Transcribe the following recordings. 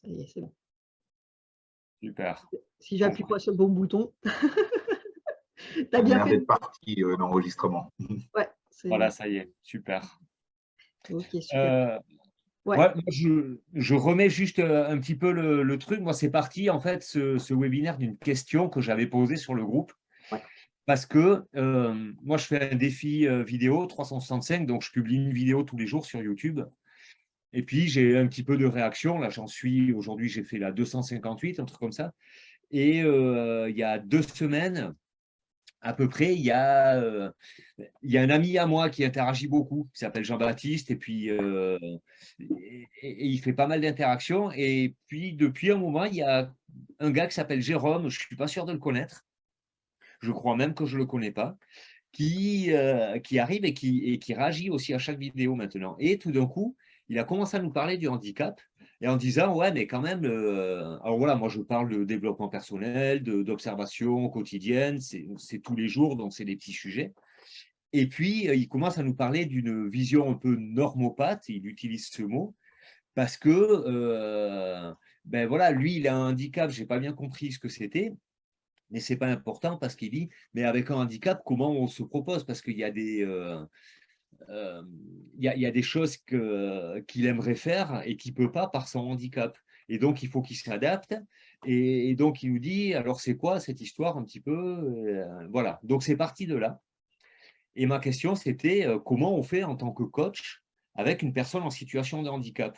Ça y est, c'est bon. Super. Si j'appuie Compris. pas sur le bon bouton, tu as Ça a bien l'air fait. d'être parti, l'enregistrement. Ouais, Voilà, c'est ça y est, super. OK, super. Euh, Ouais, ouais, moi, je remets juste un petit peu le truc. Moi, c'est parti, en fait, ce webinaire d'une question que j'avais posée sur le groupe. ouais. Parce que moi, je fais un défi vidéo 365, donc je publie une vidéo tous les jours sur YouTube. Et puis, j'ai un petit peu de réaction. Là, j'en suis, aujourd'hui, j'ai fait la 258, un truc comme ça. Et il y a 2 semaines, à peu près, il y a un ami à moi qui interagit beaucoup, qui s'appelle Jean-Baptiste, et puis et il fait pas mal d'interactions. Et puis, depuis un moment, il y a un gars qui s'appelle Jérôme, je ne suis pas sûr de le connaître, je crois même que je ne le connais pas, qui arrive et qui réagit aussi à chaque vidéo maintenant. Et tout d'un coup, il a commencé à nous parler du handicap et en disant, ouais, mais quand même, alors voilà, moi je parle de développement personnel, d'observation quotidienne, c'est tous les jours, donc c'est des petits sujets. Et puis, il commence à nous parler d'une vision un peu normopathe, il utilise ce mot, parce que, ben voilà, lui, il a un handicap, je n'ai pas bien compris ce que c'était, mais ce n'est pas important parce qu'il dit, mais avec un handicap, comment on se propose? Parce qu'il y a euh, il y a des choses qu'il aimerait faire et qu'il ne peut pas par son handicap. Et donc, il faut qu'il s'adapte. Et donc, il nous dit, alors c'est quoi cette histoire un petit peu? Voilà, donc c'est parti de là. Et ma question, c'était comment on fait en tant que coach avec une personne en situation de handicap?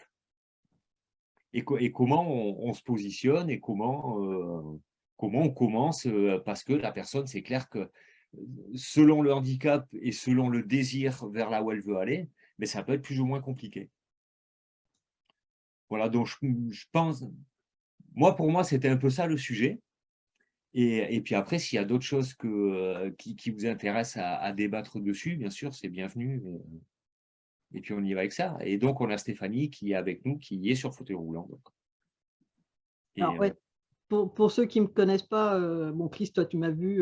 Et comment on se positionne et comment on commence, parce que la personne, c'est clair que selon le handicap et selon le désir vers là où elle veut aller, mais ça peut être plus ou moins compliqué. Voilà, donc je pense, moi pour moi, c'était un peu ça le sujet. Et puis après, s'il y a d'autres choses qui vous intéressent à débattre dessus, bien sûr, c'est bienvenu. Et puis on y va avec ça. Et donc, on a Stéphanie qui est avec nous, qui est sur fauteuil roulant. Donc. Alors Et ouais, pour ceux qui ne me connaissent pas, bon Chris, toi tu m'as vu,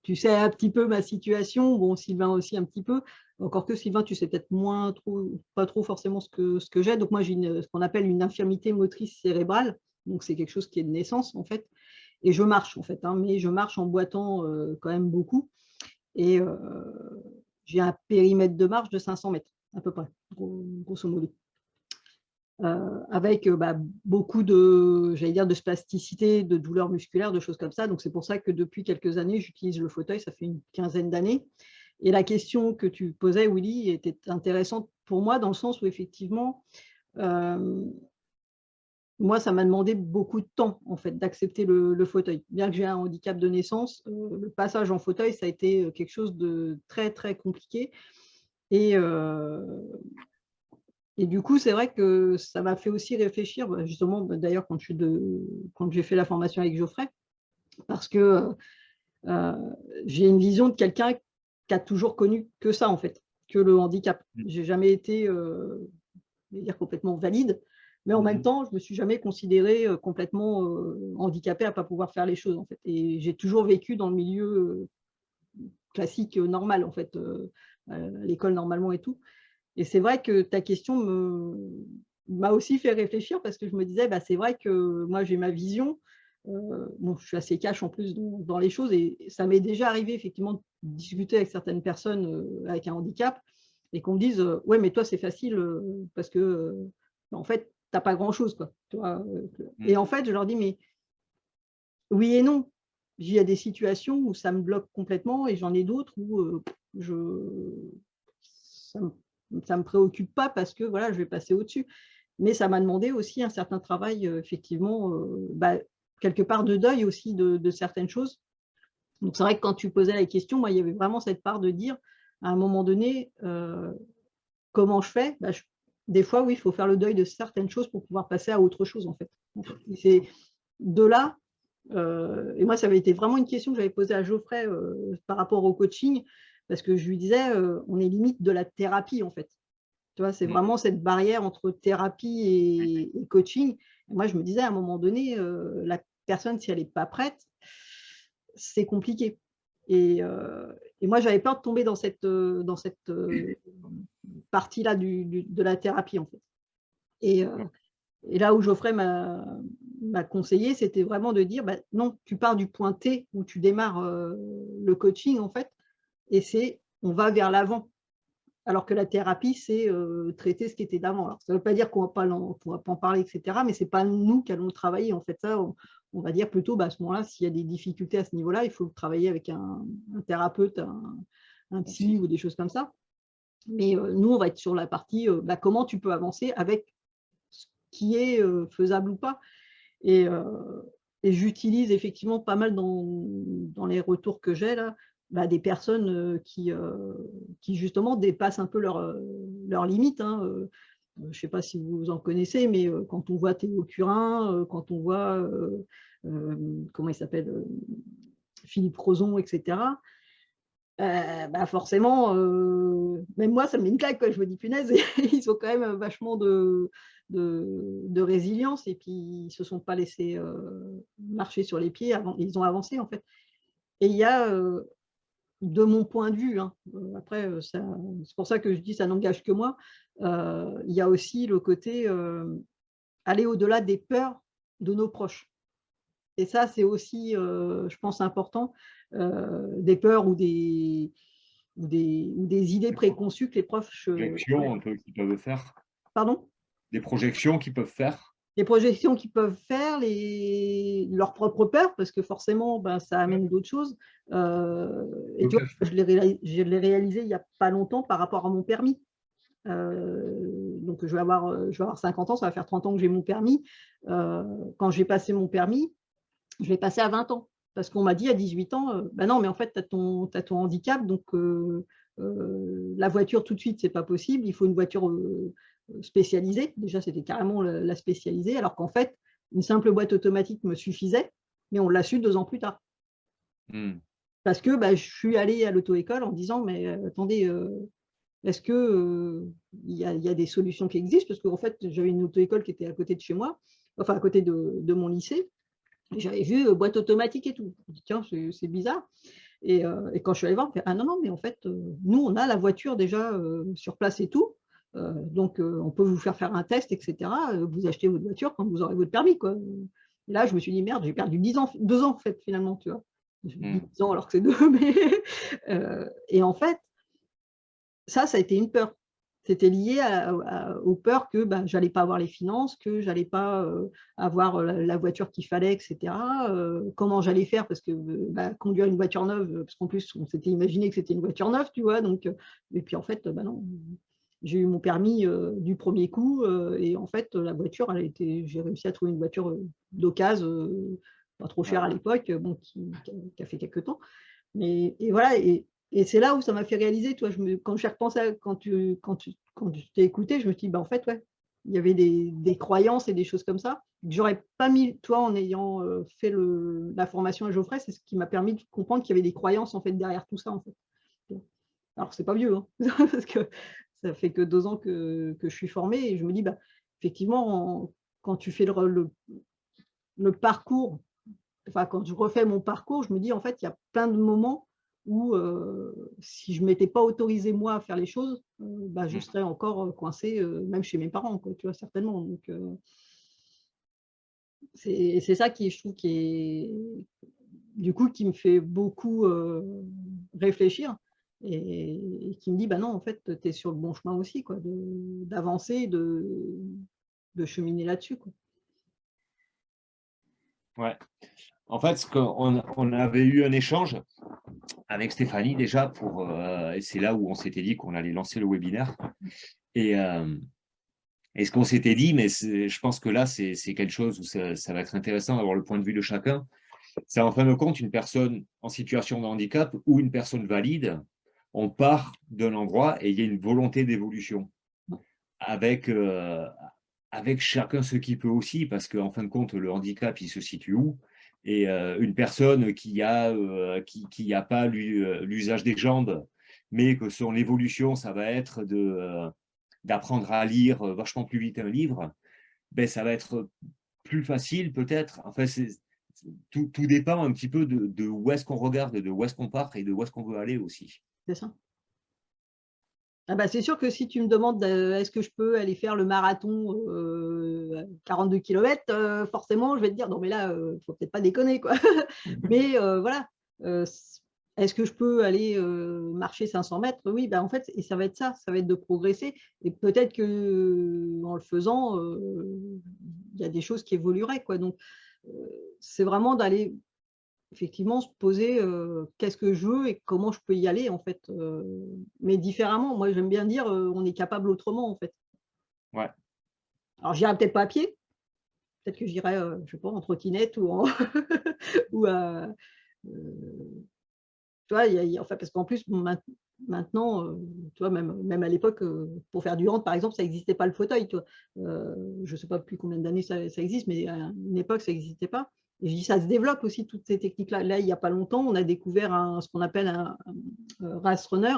tu sais un petit peu ma situation, bon Sylvain aussi un petit peu, encore que Sylvain, tu sais peut-être moins trop, pas trop forcément ce que j'ai. Donc moi j'ai ce qu'on appelle une infirmité motrice cérébrale, donc c'est quelque chose qui est de naissance en fait, et je marche en fait, hein, mais je marche en boitant quand même beaucoup, et j'ai un périmètre de marche de 500 mètres à peu près, grosso modo. Avec bah, beaucoup de, j'allais dire, de spasticité, de douleurs musculaires, de choses comme ça. Donc c'est pour ça que depuis quelques années, j'utilise le fauteuil, ça fait une quinzaine d'années. Et la question que tu posais, Willy, était intéressante pour moi dans le sens où effectivement, moi, ça m'a demandé beaucoup de temps en fait d'accepter le fauteuil. Bien que j'ai un handicap de naissance, le passage en fauteuil, ça a été quelque chose de très très compliqué. Et Et du coup, c'est vrai que ça m'a fait aussi réfléchir, bah, justement, bah, d'ailleurs, quand j'ai fait la formation avec Geoffrey, parce que j'ai une vision de quelqu'un qui a toujours connu que ça, en fait, que le handicap. J'ai jamais été, je vais dire, complètement valide, mais en même temps, je me suis jamais considérée complètement handicapée à pas pouvoir faire les choses, en fait. Et j'ai toujours vécu dans le milieu classique, normal, en fait, à l'école normalement et tout. Et c'est vrai que ta question m'a aussi fait réfléchir parce que je me disais, bah, c'est vrai que moi, j'ai ma vision. Bon, je suis assez cash en plus dans les choses et ça m'est déjà arrivé effectivement de discuter avec certaines personnes avec un handicap et qu'on me dise, ouais, mais toi, c'est facile parce que, en fait, tu n'as pas grand-chose, quoi. Tu vois, et en fait, je leur dis, mais oui et non. Il y a des situations où ça me bloque complètement et j'en ai d'autres où je ça me préoccupe pas parce que voilà, je vais passer au-dessus. Mais ça m'a demandé aussi un certain travail, effectivement, bah, quelque part de deuil aussi de certaines choses. Donc c'est vrai que quand tu posais la question, moi, il y avait vraiment cette part de dire, à un moment donné, comment je fais? Bah, des fois, oui, il faut faire le deuil de certaines choses pour pouvoir passer à autre chose, en fait. Et c'est de là, et moi, ça avait été vraiment une question que j'avais posée à Geoffrey par rapport au coaching, parce que je lui disais, on est limite de la thérapie, en fait. Tu vois, c'est vraiment cette barrière entre thérapie et coaching. Et moi, je me disais à un moment donné, la personne, si elle n'est pas prête, c'est compliqué. Et moi, j'avais peur de tomber dans cette partie-là de la thérapie, en fait. Et Et là où Geoffrey m'a conseillé, c'était vraiment de dire, bah, non, tu pars du point T où tu démarres le coaching, en fait, et on va vers l'avant. Alors que la thérapie, c'est traiter ce qui était d'avant. Alors, ça ne veut pas dire qu'on ne va pas en parler, etc., mais ce n'est pas nous qui allons travailler. En fait, ça, on va dire plutôt, bah, à ce moment-là, s'il y a des difficultés à ce niveau-là, il faut travailler avec un thérapeute, un psy ou des choses comme ça. Mais nous, on va être sur la partie bah, comment tu peux avancer avec ce qui est faisable ou pas. Et j'utilise effectivement pas mal dans les retours que j'ai là, bah, des personnes qui justement dépassent un peu leurs limites, hein. Je ne sais pas si vous en connaissez, mais quand on voit Théo Curin, quand on voit, comment il s'appelle, Philippe Crozon, etc., bah forcément, même moi, ça me met une claque, quoi. Je me dis, punaise, ils ont quand même vachement de résilience, et puis ils ne se sont pas laissés marcher sur les pieds, ils ont avancé, en fait. Et il y a, de mon point de vue, hein, après, c'est pour ça que je dis ça n'engage que moi, il y a aussi le côté aller au-delà des peurs de nos proches. Et ça, c'est aussi, je pense, important, des peurs ou des idées préconçues que les proches… Projections un peu qu'ils peuvent faire. Pardon? Des projections qu'ils peuvent faire. Les projections qu'ils peuvent faire, leurs propres peurs, parce que forcément, ben, ça amène d'autres choses. Et tu vois, je l'ai réalisé il n'y a pas longtemps par rapport à mon permis. Donc, je vais avoir 50 ans, ça va faire 30 ans que j'ai mon permis. Quand j'ai passé mon permis, je l'ai passé à 20 ans. Parce qu'on m'a dit à 18 ans, ben non, mais en fait, tu as ton handicap, donc la voiture tout de suite, ce n'est pas possible, il faut une voiture spécialisée. Déjà, c'était carrément la spécialisée, alors qu'en fait, une simple boîte automatique me suffisait, mais on l'a su 2 ans plus tard. Parce que bah, je suis allée à l'auto-école en disant, mais attendez, est-ce qu'il y a des solutions qui existent? Parce qu'en fait, j'avais une auto-école qui était à côté de chez moi, enfin à côté de mon lycée. J'avais vu boîte automatique et tout. Je me dis, tiens, c'est bizarre. Et quand je suis allée voir, on fait, ah non, non, mais en fait, nous, on a la voiture déjà sur place et tout. Donc, on peut vous faire un test, etc. Vous achetez votre voiture quand vous aurez votre permis, quoi. Et là, je me suis dit, merde, j'ai perdu 2 ans, en fait, finalement, tu vois. J'ai dit 10 ans alors que c'est 2, mais… et en fait, ça a été une peur. C'était lié aux peurs que ben, je n'allais pas avoir les finances, que je n'allais pas avoir la voiture qu'il fallait, etc. Comment j'allais faire, parce que bah, conduire une voiture neuve, parce qu'en plus, on s'était imaginé que c'était une voiture neuve, tu vois. Donc, et puis en fait, bah non, j'ai eu mon permis du premier coup, et en fait, la voiture, j'ai réussi à trouver une voiture d'occasion, pas trop chère à l'époque, bon, qui a fait quelques temps. Mais, et voilà, et c'est là où ça m'a fait réaliser, toi, quand j'ai repensé, quand tu t'es écouté, je me suis dit, bah, en fait, ouais, il y avait des croyances et des choses comme ça que j'aurais pas mis, toi, en ayant fait la formation à Geoffrey, c'est ce qui m'a permis de comprendre qu'il y avait des croyances, en fait, derrière tout ça, en fait. Alors, c'est pas vieux, hein, parce que ça fait que 2 ans que je suis formée, et je me dis, bah, effectivement, quand tu fais le parcours, enfin, quand je refais mon parcours, je me dis, en fait, il y a plein de moments où, si je ne m'étais pas autorisée, moi, à faire les choses, bah, je serais encore coincée, même chez mes parents, quoi, tu vois, certainement. Donc, c'est ça qui, je trouve, du coup, qui me fait beaucoup réfléchir, et qui me dit, bah non, en fait, tu es sur le bon chemin aussi, quoi, d'avancer, de cheminer là-dessus, quoi. Ouais. En fait, on avait eu un échange avec Stéphanie déjà et c'est là où on s'était dit qu'on allait lancer le webinaire. Et ce qu'on s'était dit, mais je pense que là, c'est quelque chose où ça va être intéressant d'avoir le point de vue de chacun. C'est en fin de compte une personne en situation de handicap ou une personne valide. On part d'un endroit et il y a une volonté d'évolution avec chacun ce qu'il peut aussi, parce qu'en fin de compte, le handicap, il se situe où? Et une personne qui a pas l'usage des jambes, mais que son évolution, ça va être d'apprendre à lire vachement plus vite un livre, ben, ça va être plus facile peut-être. Enfin, tout dépend un petit peu de où est-ce qu'on regarde, de où est-ce qu'on part et de où est-ce qu'on veut aller aussi. C'est ça. Ah bah, c'est sûr que si tu me demandes est-ce que je peux aller faire le marathon 42 km, forcément, je vais te dire non, mais là, faut peut-être pas déconner, quoi. Mais voilà, est-ce que je peux aller marcher 500 mètres? Oui, bah, en fait, et ça va être ça, ça va être de progresser. Et peut-être que en le faisant, il y a des choses qui évolueraient, quoi. Donc, c'est vraiment d'aller effectivement se poser qu'est-ce que je veux et comment je peux y aller, en fait, mais différemment. Moi, j'aime bien dire on est capable autrement, en fait. Ouais. Alors, j'irai peut-être pas à pied, peut-être que j'irai, je sais pas, en trottinette ou en ou tu vois, enfin, parce qu'en plus, maintenant, tu vois, même à l'époque, pour faire du hand, par exemple, ça n'existait pas le fauteuil, tu vois. Je ne sais pas depuis combien d'années ça existe, mais à une époque, ça n'existait pas. Et je dis, ça se développe aussi, toutes ces techniques-là. Là, il n'y a pas longtemps, on a découvert ce qu'on appelle un race runner.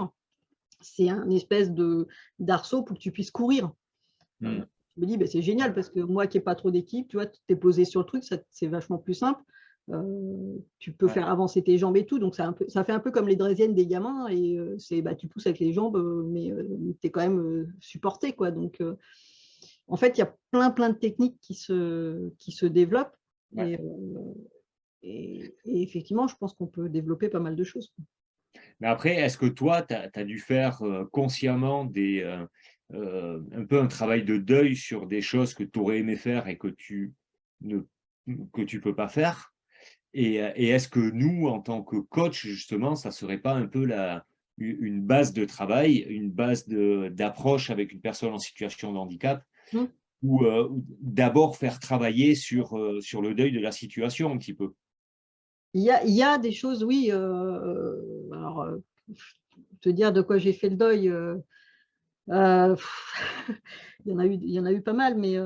C'est un espèce d'arceau pour que tu puisses courir. Mm. Je me dis, bah, c'est génial parce que moi qui n'ai pas trop d'équipe, tu vois, tu es posé sur le truc, c'est vachement plus simple. Tu peux Ouais. faire avancer tes jambes et tout, donc ça fait un peu comme les draisiennes des gamins et bah, tu pousses avec les jambes, mais tu es quand même supporté, quoi. Donc, en fait, il y a plein de techniques qui se développent Ouais. et effectivement, je pense qu'on peut développer pas mal de choses. Mais après, est-ce que toi, tu as dû faire consciemment un peu un travail de deuil sur des choses que tu aurais aimé faire et que tu ne peux pas faire? Et est-ce que nous, en tant que coach, justement, ça ne serait pas un peu une base de travail, une base d'approche avec une personne en situation de handicap, Mmh. ou d'abord faire travailler sur le deuil de la situation un petit peu? Il y a des choses, oui, alors, te dire de quoi j'ai fait le deuil, Heu, il y en a eu pas mal, mais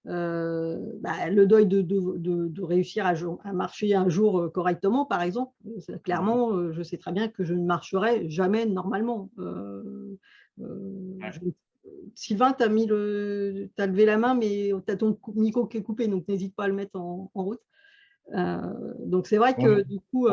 bah, le deuil de réussir à marcher un jour, correctement, par exemple. Ça Mhm. clairement, je sais très bien que je ne marcherai jamais normalement. Ouais. Je Sylvain, tu as levé la main, mais tu as ton micro qui est coupé, donc n'hésite pas à le mettre en route. Donc c'est vrai que Bon, du coup,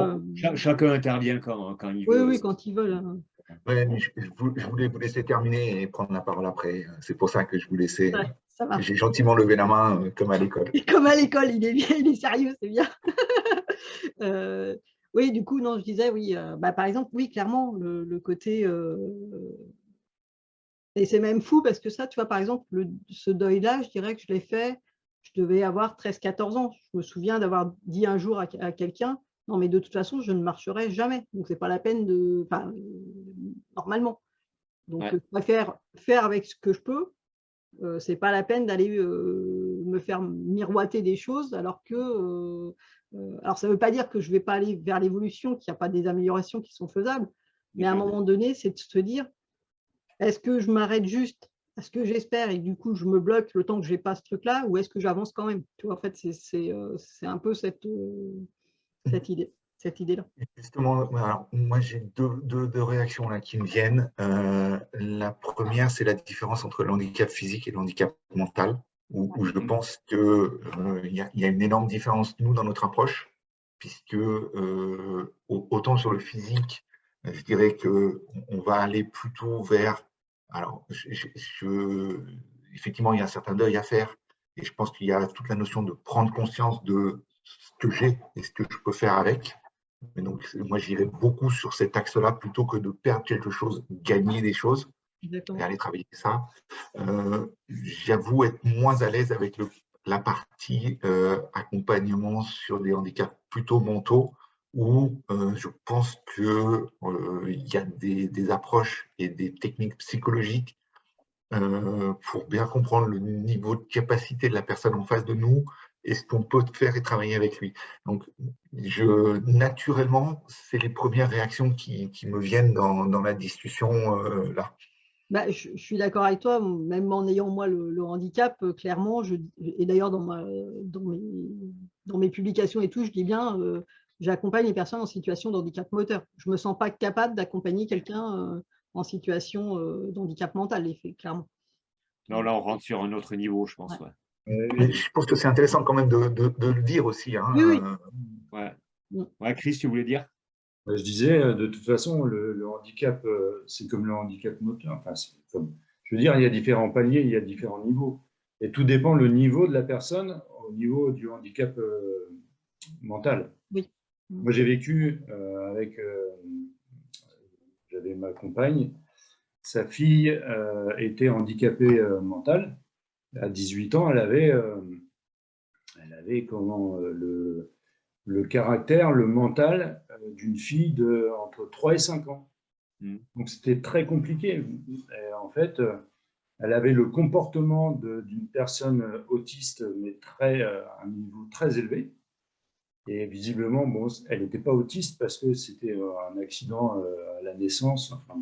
chacun intervient quand il oui, veut. oui, quand ils veulent, hein. Ouais, mais je voulais vous laisser terminer et prendre la parole après. C'est pour ça que je vous laissais. Ouais, ça marche. J'ai gentiment levé la main comme à l'école. Et comme à l'école, il est bien, il est sérieux, c'est bien. Oui, du coup, non, je disais oui, bah, par exemple, oui, clairement, le côté, et c'est même fou parce que ça, tu vois, par exemple, ce deuil-là, je dirais que je l'ai fait, je devais avoir 13 14 ans. Je me souviens d'avoir dit un jour à quelqu'un: «Non, mais de toute façon, je ne marcherai jamais, donc c'est pas la peine de» enfin, normalement. Donc, Ouais. je préfère faire avec ce que je peux. C'est pas la peine d'aller, me faire miroiter des choses alors que, alors ça ne veut pas dire que je ne vais pas aller vers l'évolution, qu'il n'y a pas des améliorations qui sont faisables, mais à un D'accord. moment donné, c'est de se dire: «Est-ce que je m'arrête juste à ce que j'espère et du coup je me bloque le temps que j'ai pas ce truc-là ou est-ce que j'avance quand même?» Tu vois? En fait, c'est un peu cette idée-là. Justement, alors, moi j'ai deux réactions là qui me viennent. La première, c'est la différence entre le handicap physique et le handicap mental, où je Mhm. pense qu'il y a une énorme différence, nous, dans notre approche, puisque autant sur le physique, je dirais qu'on va aller plutôt vers. Alors, effectivement, il y a un certain deuil à faire, et je pense qu'il y a toute la notion de prendre conscience de ce que j'ai et ce que je peux faire avec. Et donc, moi, j'irais beaucoup sur cet axe-là plutôt que de perdre quelque chose, gagner des choses et Exactement. aller travailler ça. J'avoue être moins à l'aise avec la partie accompagnement sur des handicaps plutôt mentaux où je pense qu'il y a des approches et des techniques psychologiques pour bien comprendre le niveau de capacité de la personne en face de nous et ce qu'on peut faire et travailler avec lui. Donc, naturellement, c'est les premières réactions qui me viennent dans la discussion là. Bah, je suis d'accord avec toi, même en ayant moi le handicap, clairement, et d'ailleurs dans mes publications et tout, je dis bien, j'accompagne les personnes en situation de handicap moteur. Je ne me sens pas capable d'accompagner quelqu'un, en situation, de handicap mental, clairement. Non, là, on rentre sur un autre niveau, je Ouais. pense. Ouais. Je pense que c'est intéressant quand même de le dire aussi. Oui, oui. Hein. Ouais. Mmh. Ouais, Chris, tu voulais dire? Je disais, de toute façon, le handicap, c'est comme le handicap moteur. Enfin, je veux dire, il y a différents paliers, il y a différents niveaux. Et tout dépend le niveau de la personne au niveau du handicap mental. Oui. Moi, j'ai vécu j'avais ma compagne, sa fille était handicapée mentale. À 18 ans, elle avait le caractère, le mental d'une fille entre 3 et 5 ans. Donc, c'était très compliqué. Et en fait, elle avait le comportement d'une personne autiste, mais à un niveau très élevé. Et visiblement, bon, elle n'était pas autiste parce que c'était un accident à la naissance. Enfin,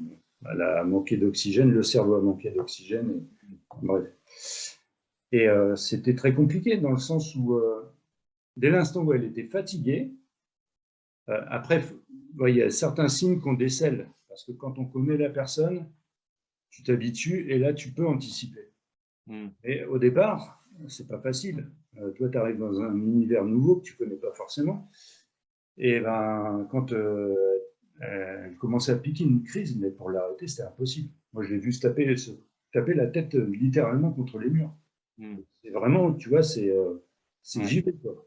elle a manqué d'oxygène, le cerveau a manqué d'oxygène. Bref. Et c'était très compliqué dans le sens où, dès l'instant où elle était fatiguée, après, il y a certains signes qu'on décèle. Parce que quand on connaît la personne, tu t'habitues et là, tu peux anticiper. Et au départ, c'est pas facile. Toi, tu arrives dans un univers nouveau que tu connais pas forcément. Et ben, quand elle commençait à piquer une crise, mais pour l'arrêter, c'était impossible. Moi, je l'ai vu se taper la tête littéralement contre les murs. C'est vraiment, tu vois, c'est givré, quoi.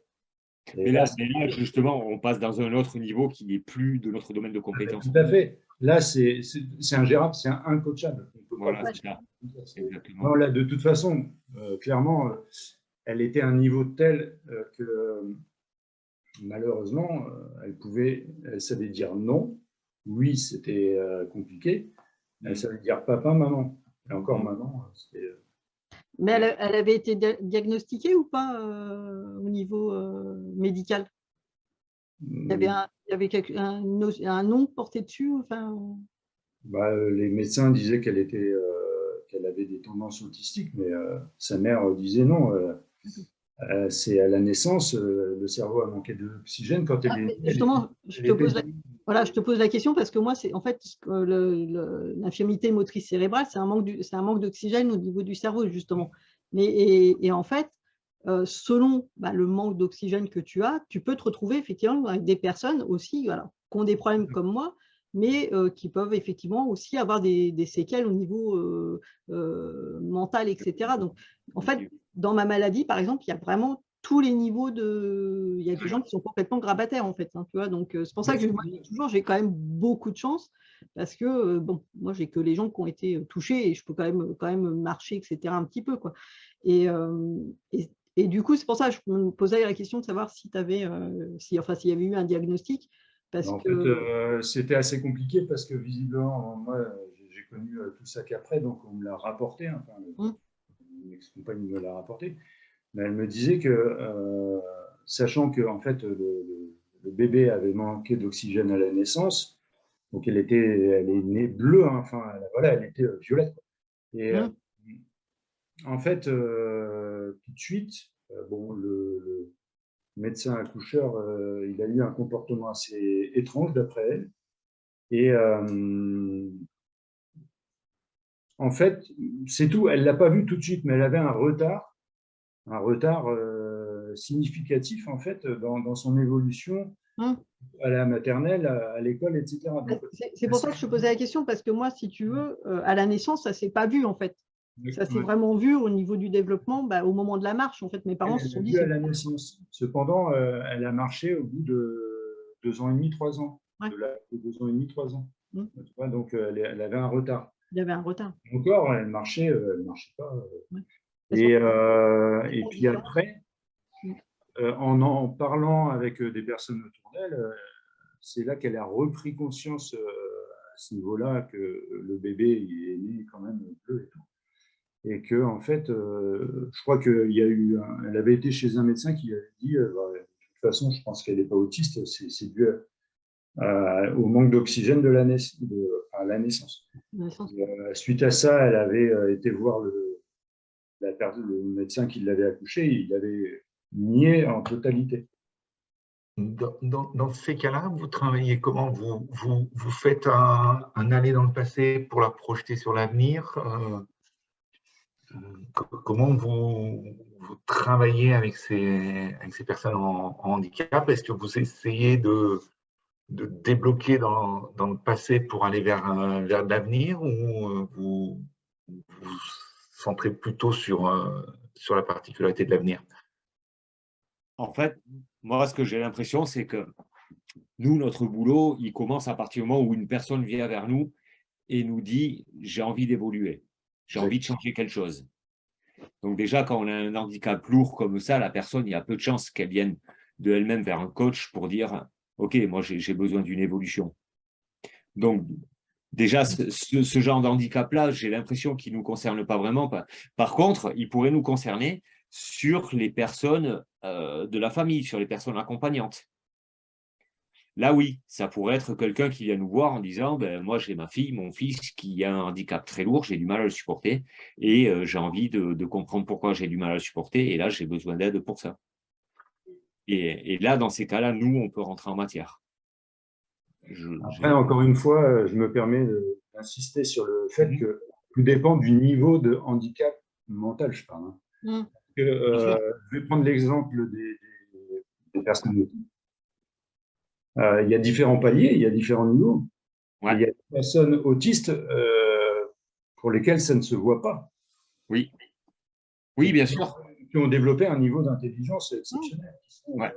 Mais là, justement, on passe dans un autre niveau qui n'est plus de notre domaine de compétence. Tout à fait. Là, c'est ingérable, c'est incoachable. Voilà, c'est ça. Exactement. Non, là, de toute façon, clairement, elle était à un niveau tel que malheureusement, elle savait dire non. Oui, c'était compliqué. Elle savait dire papa, maman. Et encore maman, c'était. Mais elle avait été diagnostiquée ou pas au niveau médical? Il y avait un nom porté dessus, enfin... Les médecins disaient qu'elle avait des tendances autistiques, mais sa mère disait non. C'est à la naissance, le cerveau a manqué d'oxygène quand elle est. Justement, je te pose la question parce que moi, c'est en fait l'infirmité motrice cérébrale, c'est un manque d'oxygène au niveau du cerveau, justement. Et en fait, selon le manque d'oxygène que tu as, tu peux te retrouver effectivement avec des personnes aussi qui ont des problèmes comme moi, mais qui peuvent effectivement aussi avoir des séquelles au niveau mental, etc. Donc, en fait, dans ma maladie, par exemple, il y a vraiment tous les niveaux de… Il y a des gens qui sont complètement grabataires, en fait. Hein, tu vois, donc, c'est pour ça que j'ai quand même beaucoup de chance parce que, bon, moi, j'ai que les gens qui ont été touchés et je peux quand même marcher, etc. un petit peu, quoi. Et du coup, c'est pour ça que je me posais la question de savoir si tu avais, s'il y avait eu un diagnostic. En fait, c'était assez compliqué parce que visiblement, moi, j'ai connu tout ça qu'après, donc on me l'a rapporté. Enfin, mon ex-compagne me l'a rapporté. Mais elle me disait que, sachant que en fait, le bébé avait manqué d'oxygène à la naissance, donc elle est née bleue, hein, enfin, voilà, elle était violette. Et en fait, tout de suite, bon, le médecin accoucheur, il a eu un comportement assez étrange d'après elle. Et en fait, c'est tout. Elle ne l'a pas vu tout de suite, mais elle avait un retard significatif en fait dans son évolution à la maternelle, à l'école, etc. C'est pour ça que je te posais la question, parce que moi, si tu veux, à la naissance, ça ne s'est pas vu en fait. Ça s'est vraiment vu au niveau du développement, au moment de la marche. En fait, mes parents se sont dit… à la naissance. Cependant, elle a marché au bout de 2 ans et demi, 3 ans. Ouais. De 2 ans et demi, 3 ans. Donc, elle avait un retard. Il y avait un retard. Encore, elle marchait pas. Et puis après, en parlant avec des personnes autour d'elle, c'est là qu'elle a repris conscience à ce niveau-là que le bébé il est né quand même bleu et tout. Et que en fait, je crois elle avait été chez un médecin qui avait dit de toute façon, je pense qu'elle n'est pas autiste, c'est dû au manque d'oxygène à la naissance. Suite à ça, elle avait été voir le médecin qui l'avait accouchée, il avait nié en totalité. Dans ces cas-là, vous travaillez comment? Vous faites un aller dans le passé pour la projeter sur l'avenir? Comment vous travaillez avec ces personnes en handicap? Est-ce que vous essayez de débloquer dans le passé pour aller vers l'avenir, ou vous vous centrez plutôt sur la particularité de l'avenir? En fait, moi, ce que j'ai l'impression, c'est que nous, notre boulot, il commence à partir du moment où une personne vient vers nous et nous dit « j'ai envie d'évoluer, j'ai envie de changer quelque chose ». Donc déjà, quand on a un handicap lourd comme ça, la personne, il y a peu de chances qu'elle vienne de elle-même vers un coach pour dire « ok, moi j'ai besoin d'une évolution ». Donc déjà, ce genre d'handicap-là, j'ai l'impression qu'il ne nous concerne pas vraiment. Par contre, il pourrait nous concerner sur les personnes de la famille, sur les personnes accompagnantes. Là, oui, ça pourrait être quelqu'un qui vient nous voir en disant ben, « moi, j'ai ma fille, mon fils qui a un handicap très lourd, j'ai du mal à le supporter et j'ai envie de comprendre pourquoi j'ai du mal à le supporter et là, j'ai besoin d'aide pour ça. » Et là, dans ces cas-là, nous, on peut rentrer en matière. Après, encore une fois, je me permets d'insister sur le fait que tout dépend du niveau de handicap mental, je parle. Je vais prendre l'exemple des personnes autiques. Il y a différents paliers, il y a différents niveaux. Ouais. Il y a des personnes autistes pour lesquelles ça ne se voit pas. Oui, oui, bien sûr. Qui ont développé un niveau d'intelligence exceptionnel. Ouais.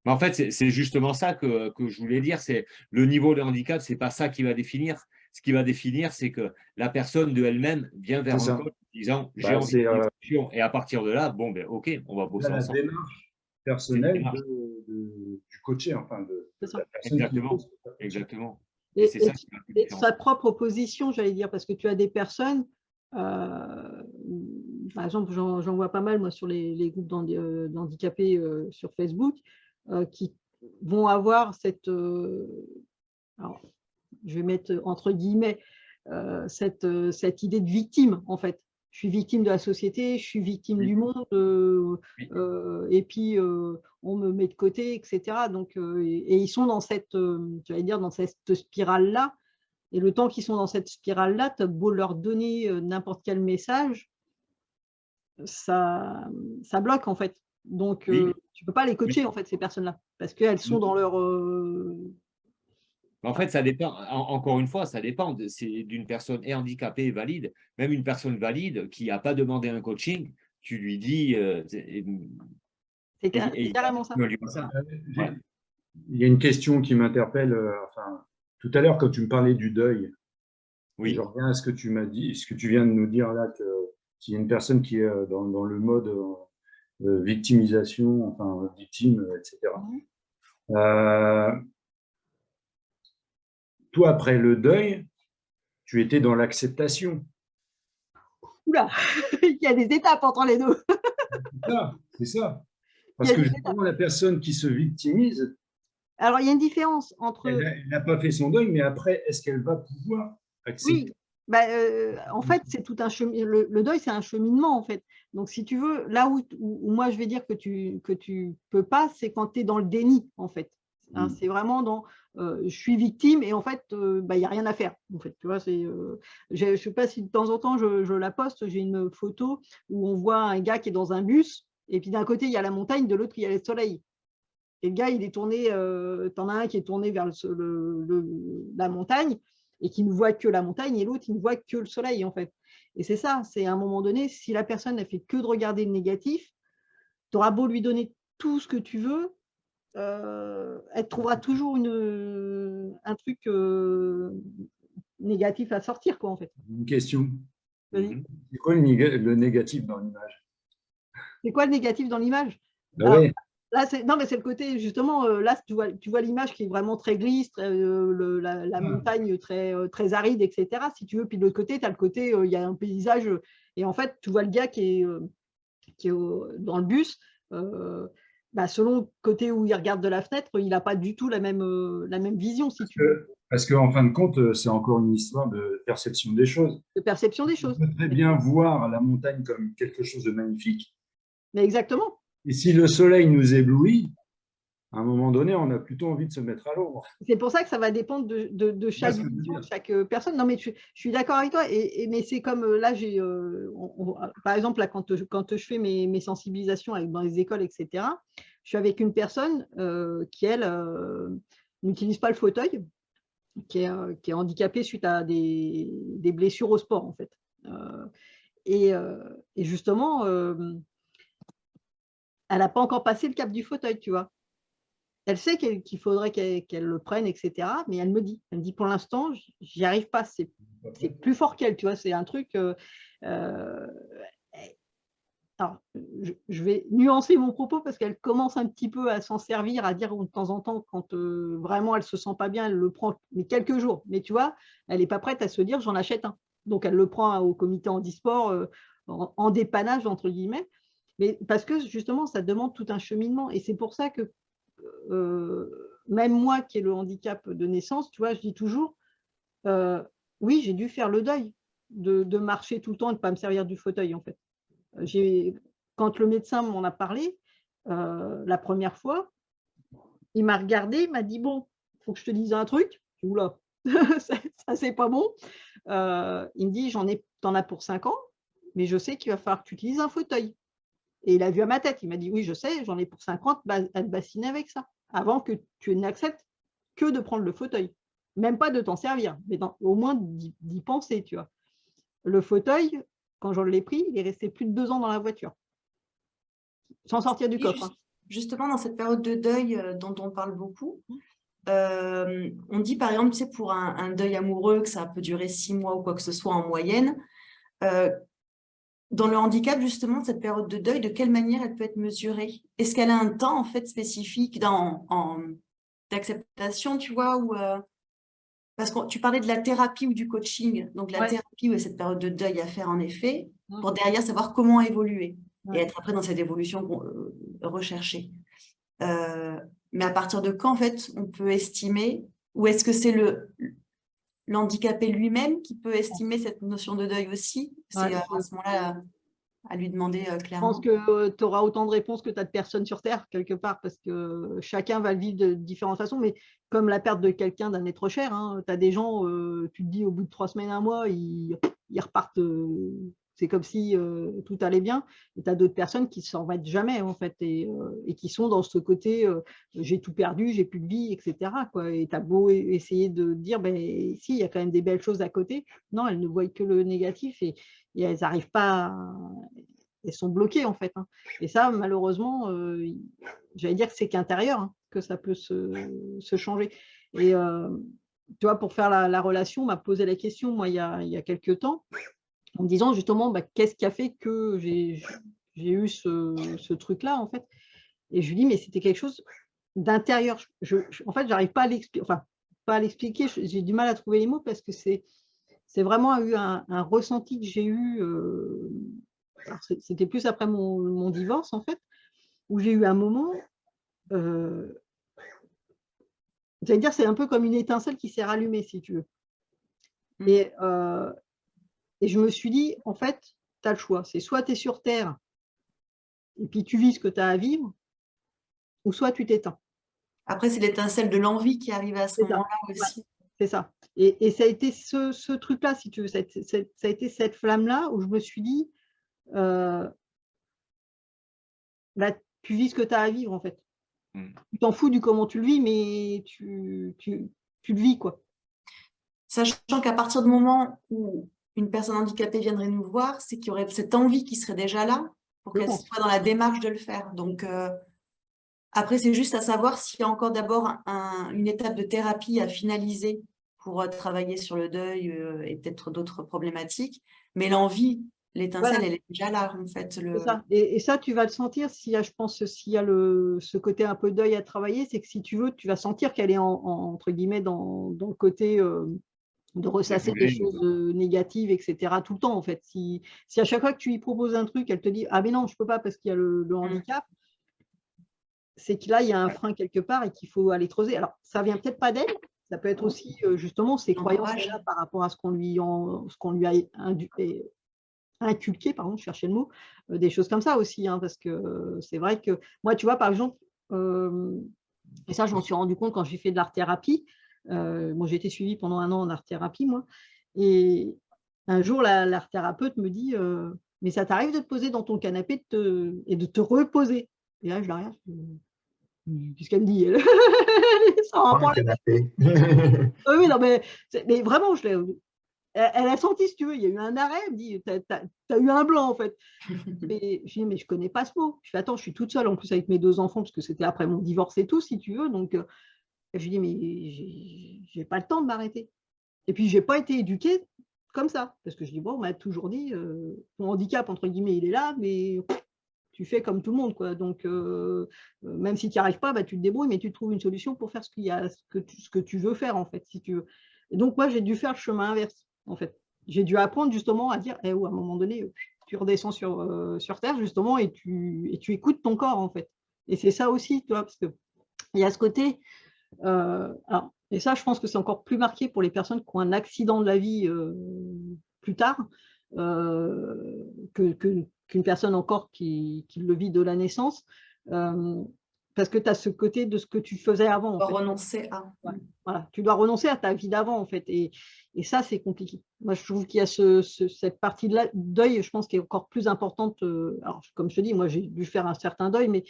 Mais en fait, c'est justement ça que je voulais dire. C'est le niveau de handicap, c'est pas ça qui va définir. Ce qui va définir, c'est que la personne de elle-même vient vers un coach en disant j'ai envie de discussion. Et à partir de là, bon, ben, ok, on va bosser ensemble. La démarche personnelle du coaché, enfin de la personne. Exactement. Exactement. Et c'est ça qui va et sa propre position, j'allais dire, parce que tu as des personnes, par exemple, j'en vois pas mal, moi, sur les groupes d'handicapés sur Facebook, qui vont avoir cette, alors, je vais mettre entre guillemets, cette idée de victime, en fait. Je suis victime de la société, je suis victime du monde, et puis on me met de côté, etc. Donc, et ils sont dans cette, j'allais dire, dans cette spirale-là. Et le temps qu'ils sont dans cette spirale-là, tu as beau leur donner n'importe quel message, ça bloque, en fait. Donc, tu ne peux pas les coacher, en fait, ces personnes-là, parce qu'elles sont dans leur… En fait, ça dépend, encore une fois, ça dépend d'une personne handicapée et valide. Même une personne valide qui n'a pas demandé un coaching, tu lui dis… c'est carrément ça. Ouais. Il y a une question qui m'interpelle. Tout à l'heure, quand tu me parlais du deuil, je reviens à ce que tu m'as dit, ce que tu viens de nous dire là, qu'il y a une personne qui est dans le mode victimisation, enfin victime, etc. Toi, après le deuil, tu étais dans l'acceptation. Oula, il y a des étapes entre les deux. C'est ça. Parce que justement, la personne qui se victimise, alors il y a une différence entre… Elle n'a pas fait son deuil, mais après, est-ce qu'elle va pouvoir accepter? Oui, en fait, c'est tout un chemin. Le deuil, c'est un cheminement, en fait. Donc, si tu veux, là où moi, je vais dire que tu peux pas, c'est quand tu es dans le déni, en fait. Hein, c'est vraiment dans je suis victime et en fait, il n'y a rien à faire. En fait, tu vois, je ne sais pas si de temps en temps je la poste, j'ai une photo où on voit un gars qui est dans un bus et puis d'un côté, il y a la montagne, de l'autre, il y a le soleil. Et le gars, il est tourné, tu en as un qui est tourné vers la montagne et qui ne voit que la montagne et l'autre, il ne voit que le soleil, en fait. Et c'est ça, c'est à un moment donné, si la personne n'a fait que de regarder le négatif, tu auras beau lui donner tout ce que tu veux, elle trouvera toujours un truc négatif à sortir, quoi, en fait. Une question. C'est quoi le négatif dans l'image? C'est quoi le négatif dans l'image? Là, non, mais c'est le côté, justement, là, tu vois l'image qui est vraiment très grise, la montagne très aride, etc. Si tu veux, puis de l'autre côté, tu as le côté, il y a un paysage, et en fait, tu vois le gars qui est dans le bus, selon le côté où il regarde de la fenêtre, il n'a pas du tout la même vision, si tu veux. Parce qu'en fin de compte, c'est encore une histoire de perception des choses. De perception des choses. On peut très bien voir la montagne comme quelque chose de magnifique. Mais exactement. Et si le soleil nous éblouit, à un moment donné, on a plutôt envie de se mettre à l'ombre. C'est pour ça que ça va dépendre de chaque personne. Non, mais je suis d'accord avec toi. Mais c'est comme là, par exemple, là, quand je fais mes sensibilisations dans les écoles, etc., je suis avec une personne qui, elle, n'utilise pas le fauteuil, qui est handicapée suite à des blessures au sport, en fait. Et justement, elle n'a pas encore passé le cap du fauteuil, tu vois. Elle sait qu'il faudrait qu'elle le prenne, etc. Mais elle me dit, pour l'instant, j'y arrive pas. C'est plus fort qu'elle, tu vois. C'est un truc. Alors, je vais nuancer mon propos parce qu'elle commence un petit peu à s'en servir, à dire de temps en temps, quand vraiment elle se sent pas bien, elle le prend, mais quelques jours. Mais tu vois, elle n'est pas prête à se dire j'en achète un. Donc elle le prend au comité handisport en dépannage, entre guillemets. Mais parce que justement, ça demande tout un cheminement. Et c'est pour ça que même moi qui ai le handicap de naissance, tu vois, je dis toujours, oui, j'ai dû faire le deuil de marcher tout le temps et de ne pas me servir du fauteuil, en fait. Quand le médecin m'en a parlé, la première fois, il m'a regardé, il m'a dit, bon, il faut que je te dise un truc. Oula, ça c'est pas bon. Il me dit, t'en as pour 5 ans, mais je sais qu'il va falloir que tu utilises un fauteuil. Et il a vu à ma tête, il m'a dit, oui, je sais, j'en ai pour 5 ans à te bassiner avec ça, avant que tu n'acceptes que de prendre le fauteuil. Même pas de t'en servir, mais au moins d'y penser, tu vois. Le fauteuil, quand j'en l'ai pris, il est resté plus de 2 ans dans la voiture, sans sortir du coffre. Justement, dans cette période de deuil dont on parle beaucoup, on dit par exemple, tu sais, pour un deuil amoureux, que ça peut durer 6 mois ou quoi que ce soit en moyenne. Dans le handicap, justement, cette période de deuil, de quelle manière elle peut être mesurée? Est-ce qu'elle a un temps en fait spécifique d'acceptation, tu vois, ou parce que tu parlais de la thérapie ou du coaching, donc la thérapie ou cette période de deuil à faire en effet, pour derrière savoir comment évoluer et être après dans cette évolution recherchée. Mais à partir de quand, en fait, on peut estimer, ou est-ce que c'est l'handicapé lui-même qui peut estimer cette notion de deuil aussi? C'est à ce moment-là à lui demander clairement. Je pense que tu auras autant de réponses que tu as de personnes sur Terre, quelque part, parce que chacun va le vivre de différentes façons. Mais comme la perte de quelqu'un, d'un être cher, hein, tu as des gens, tu te dis au bout de 3 semaines, un mois, ils repartent. C'est comme si tout allait bien. Et tu as d'autres personnes qui ne s'en remettent jamais, en fait, et qui sont dans ce côté j'ai tout perdu, j'ai plus de vie, etc., quoi. Et tu as beau essayer de dire ben, si, il y a quand même des belles choses à côté. Non, elles ne voient que le négatif et elles n'arrivent pas elles sont bloquées, en fait. Hein. Et ça, malheureusement, j'allais dire que c'est qu'intérieur hein, que ça peut se changer. Et tu vois, pour faire la relation, on m'a posé la question, moi, il y a quelques temps, en me disant justement, bah, qu'est-ce qui a fait que j'ai eu ce truc-là, en fait. Et je lui dis, mais c'était quelque chose d'intérieur. En fait, j'arrive pas à l'expliquer. Enfin, pas à l'expliquer, j'ai du mal à trouver les mots parce que c'est vraiment eu un ressenti que j'ai eu. C'était plus après mon divorce, en fait, où j'ai eu un moment. J'allais dire, c'est un peu comme une étincelle qui s'est rallumée, si tu veux. Et je me suis dit, en fait, tu as le choix. C'est soit tu es sur Terre et puis tu vis ce que tu as à vivre, ou soit tu t'éteins. Après, c'est l'étincelle de l'envie qui arrive à ce moment-là aussi. Ouais, c'est ça. Et ça a été ce truc-là, si tu veux. Ça a été cette flamme-là où je me suis dit, bah, tu vis ce que tu as à vivre, en fait. Tu t'en fous du comment tu le vis, mais tu le vis, quoi. Sachant qu'à partir du moment où une personne handicapée viendrait nous voir, c'est qu'il y aurait cette envie qui serait déjà là pour qu'elle soit dans la démarche de le faire. Donc, après, c'est juste à savoir s'il y a encore d'abord une étape de thérapie à finaliser pour travailler sur le deuil et peut-être d'autres problématiques. Mais l'envie, l'étincelle, elle est déjà là, en fait. Ça. Et ça, tu vas le sentir, je pense, s'il y a ce côté un peu deuil à travailler, c'est que si tu veux, tu vas sentir qu'elle est, entre guillemets, dans le côté de ressasser des choses négatives, etc., tout le temps, en fait. Si à chaque fois que tu lui proposes un truc, elle te dit « Ah, mais non, je ne peux pas parce qu'il y a le handicap », c'est que là, il y a un frein quelque part et qu'il faut aller creuser. Alors, ça ne vient peut-être pas d'elle, ça peut être aussi, justement, ses croyances là, par rapport à ce qu'on lui a inculqué, pardon, je cherchais le mot, des choses comme ça aussi, hein, parce que c'est vrai que moi, tu vois, par exemple, et ça, je m'en suis rendu compte quand j'ai fait de l'art-thérapie. Moi, j'ai été suivie pendant 1 an en art-thérapie, moi, et un jour, l'art-thérapeute me dit mais ça t'arrive de te poser dans ton canapé et de te reposer? Et là, je la regarde, Qu'est-ce qu'elle me dit, elle est sans rapport. Oui, non, mais vraiment, elle a senti, si tu veux, il y a eu un arrêt, elle me dit, t'as eu un blanc, en fait. Mais je dis, mais je connais pas ce mot. Je fais, attends, je suis toute seule, en plus, avec mes 2 enfants, parce que c'était après mon divorce et tout, si tu veux. Donc, je dis, mais j'ai pas le temps de m'arrêter. Et puis, j'ai pas été éduquée comme ça. Parce que je dis, bon, on m'a toujours dit, ton handicap, entre guillemets, il est là, mais tu fais comme tout le monde, quoi. Donc, même si tu n'y arrives pas, bah, tu te débrouilles, mais tu trouves une solution pour faire ce que tu veux faire, en fait, si tu veux. Et donc, moi, j'ai dû faire le chemin inverse, en fait. J'ai dû apprendre justement à dire, à un moment donné, tu redescends sur Terre, justement, et tu écoutes ton corps, en fait. Et c'est ça aussi, tu vois, parce qu'il y a ce côté… alors, et ça, je pense que c'est encore plus marqué pour les personnes qui ont un accident de la vie plus tard, qu'une personne encore qui le vit de la naissance, parce que tu as ce côté de ce que tu faisais avant. En fait. Renoncer à. Ouais, voilà. Tu dois renoncer à ta vie d'avant, en fait. Et ça, c'est compliqué. Moi, je trouve qu'il y a cette partie de deuil, je pense, qui est encore plus importante. Alors, comme je te dis, moi, j'ai dû faire un certain deuil, mais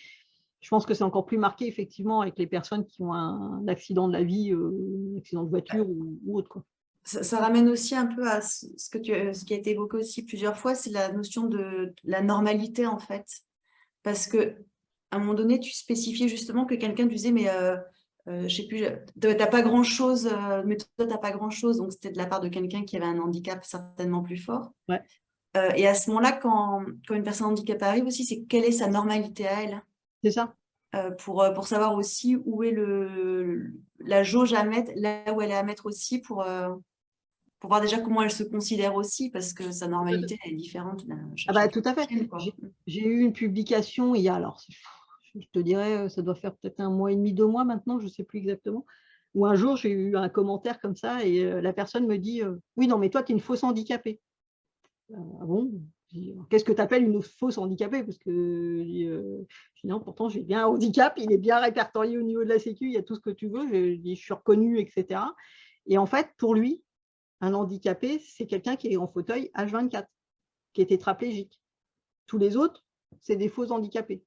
je pense que c'est encore plus marqué, effectivement, avec les personnes qui ont un accident de la vie, un accident de voiture ou autre, quoi. Ça ramène aussi un peu à ce qui a été évoqué aussi plusieurs fois, c'est la notion de la normalité, en fait. Parce qu'à un moment donné, tu spécifiais justement que quelqu'un disait, mais je sais plus, t'as pas grand-chose, mais toi, t'as pas grand-chose. Donc, c'était de la part de quelqu'un qui avait un handicap certainement plus fort. Ouais. Et à ce moment-là, quand une personne handicapée arrive aussi, c'est quelle est sa normalité à elle. C'est ça. Pour savoir aussi où est la jauge à mettre, là où elle est à mettre aussi, pour voir déjà comment elle se considère aussi, parce que sa normalité elle est différente. Ah bah, tout à fait. J'ai eu une publication il y a, alors, je te dirais, ça doit faire peut-être 1 mois et demi, 2 mois maintenant, je ne sais plus exactement, où un jour j'ai eu un commentaire comme ça et la personne me dit oui, non, mais toi, tu es une fausse handicapée. Ah bon? Qu'est-ce que tu appelles une fausse handicapée? Parce que je dis non, pourtant j'ai bien un handicap, il est bien répertorié au niveau de la Sécu, il y a tout ce que tu veux, je suis reconnue, etc. Et en fait, pour lui, un handicapé, c'est quelqu'un qui est en fauteuil H24, qui est tétraplégique. Tous les autres, c'est des faux handicapés.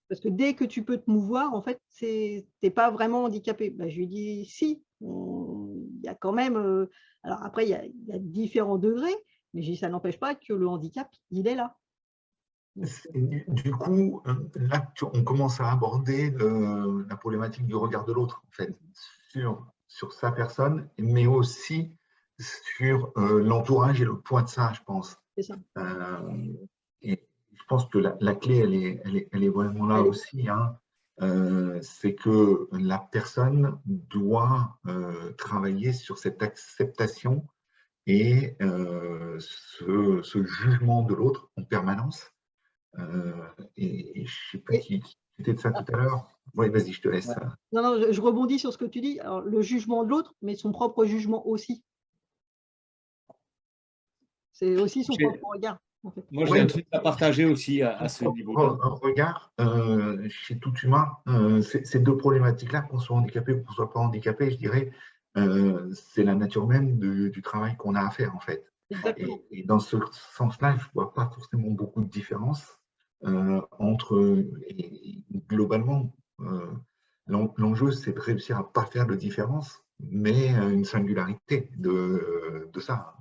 Parce que dès que tu peux te mouvoir, en fait, tu n'es pas vraiment handicapé. Ben, je lui dis si, il y a quand même… alors après, il y a différents degrés, mais ça n'empêche pas que le handicap, il est là. Du coup, là, on commence à aborder la problématique du regard de l'autre, en fait, sur sa personne, mais aussi sur l'entourage et le poids de ça, je pense. C'est ça. Et je pense que la clé, elle est vraiment là aussi. Hein. C'est que la personne doit travailler sur cette acceptation et ce jugement de l'autre en permanence. Et je ne sais pas qui était de ça tout à l'heure. Oui, vas-y, je te laisse. Ouais. Non, je rebondis sur ce que tu dis. Alors, le jugement de l'autre, mais son propre jugement aussi. C'est aussi son propre regard. En fait. Moi, j'ai un truc à partager aussi à ce niveau-là. Un regard, chez tout humain, ces 2 problématiques-là, qu'on soit handicapé ou qu'on ne soit pas handicapé, je dirais, c'est la nature même du travail qu'on a à faire, en fait. Et dans ce sens-là, je ne vois pas forcément beaucoup de différence entre… Et globalement, l'enjeu, c'est de réussir à ne pas faire de différence, mais une singularité de ça.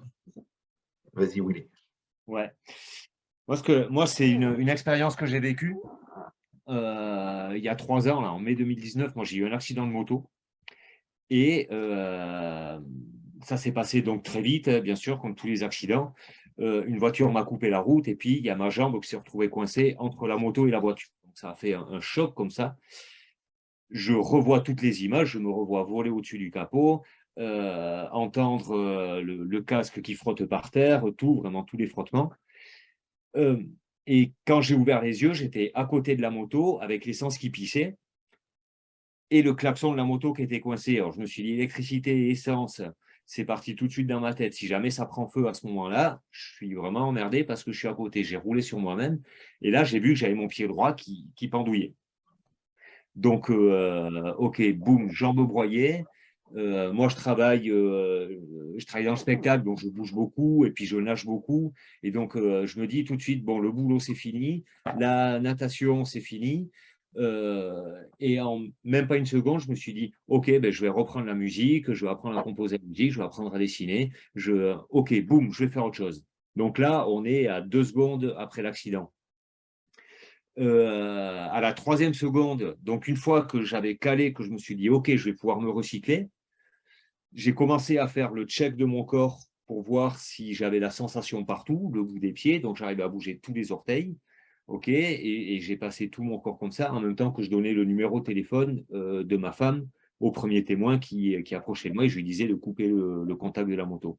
Vas-y, Willy. Ouais. Moi, c'est une expérience que j'ai vécue il y a 3 ans, là, en mai 2019. Moi, j'ai eu un accident de moto. Et ça s'est passé donc très vite, bien sûr, comme tous les accidents. Une voiture m'a coupé la route et puis il y a ma jambe qui s'est retrouvée coincée entre la moto et la voiture. Donc, ça a fait un choc comme ça. Je revois toutes les images, je me revois voler au-dessus du capot, entendre le casque qui frotte par terre, vraiment tous les frottements. Et quand j'ai ouvert les yeux, j'étais à côté de la moto avec l'essence qui pissait et le klaxon de la moto qui était coincé. Alors je me suis dit, électricité et essence, c'est parti tout de suite dans ma tête. Si jamais ça prend feu à ce moment-là, je suis vraiment emmerdé parce que je suis à côté. J'ai roulé sur moi-même et là, j'ai vu que j'avais mon pied droit qui pendouillait. Donc, ok, boum, jambe broyée. Moi, je travaille dans le spectacle, donc je bouge beaucoup et puis je nage beaucoup. Et donc, je me dis tout de suite, bon, le boulot, c'est fini. La natation, c'est fini. Et en même pas une seconde, je me suis dit, OK, ben, je vais reprendre la musique, je vais apprendre à composer la musique, je vais apprendre à dessiner. OK, boum, je vais faire autre chose. Donc là, on est à 2 secondes après l'accident. À la 3e seconde, donc une fois que j'avais calé, que je me suis dit, OK, je vais pouvoir me recycler, j'ai commencé à faire le check de mon corps pour voir si j'avais la sensation partout, le bout des pieds, donc j'arrivais à bouger tous les orteils. OK, et j'ai passé tout mon corps comme ça, en même temps que je donnais le numéro de téléphone de ma femme au premier témoin qui approchait de moi, et je lui disais de couper le contact de la moto.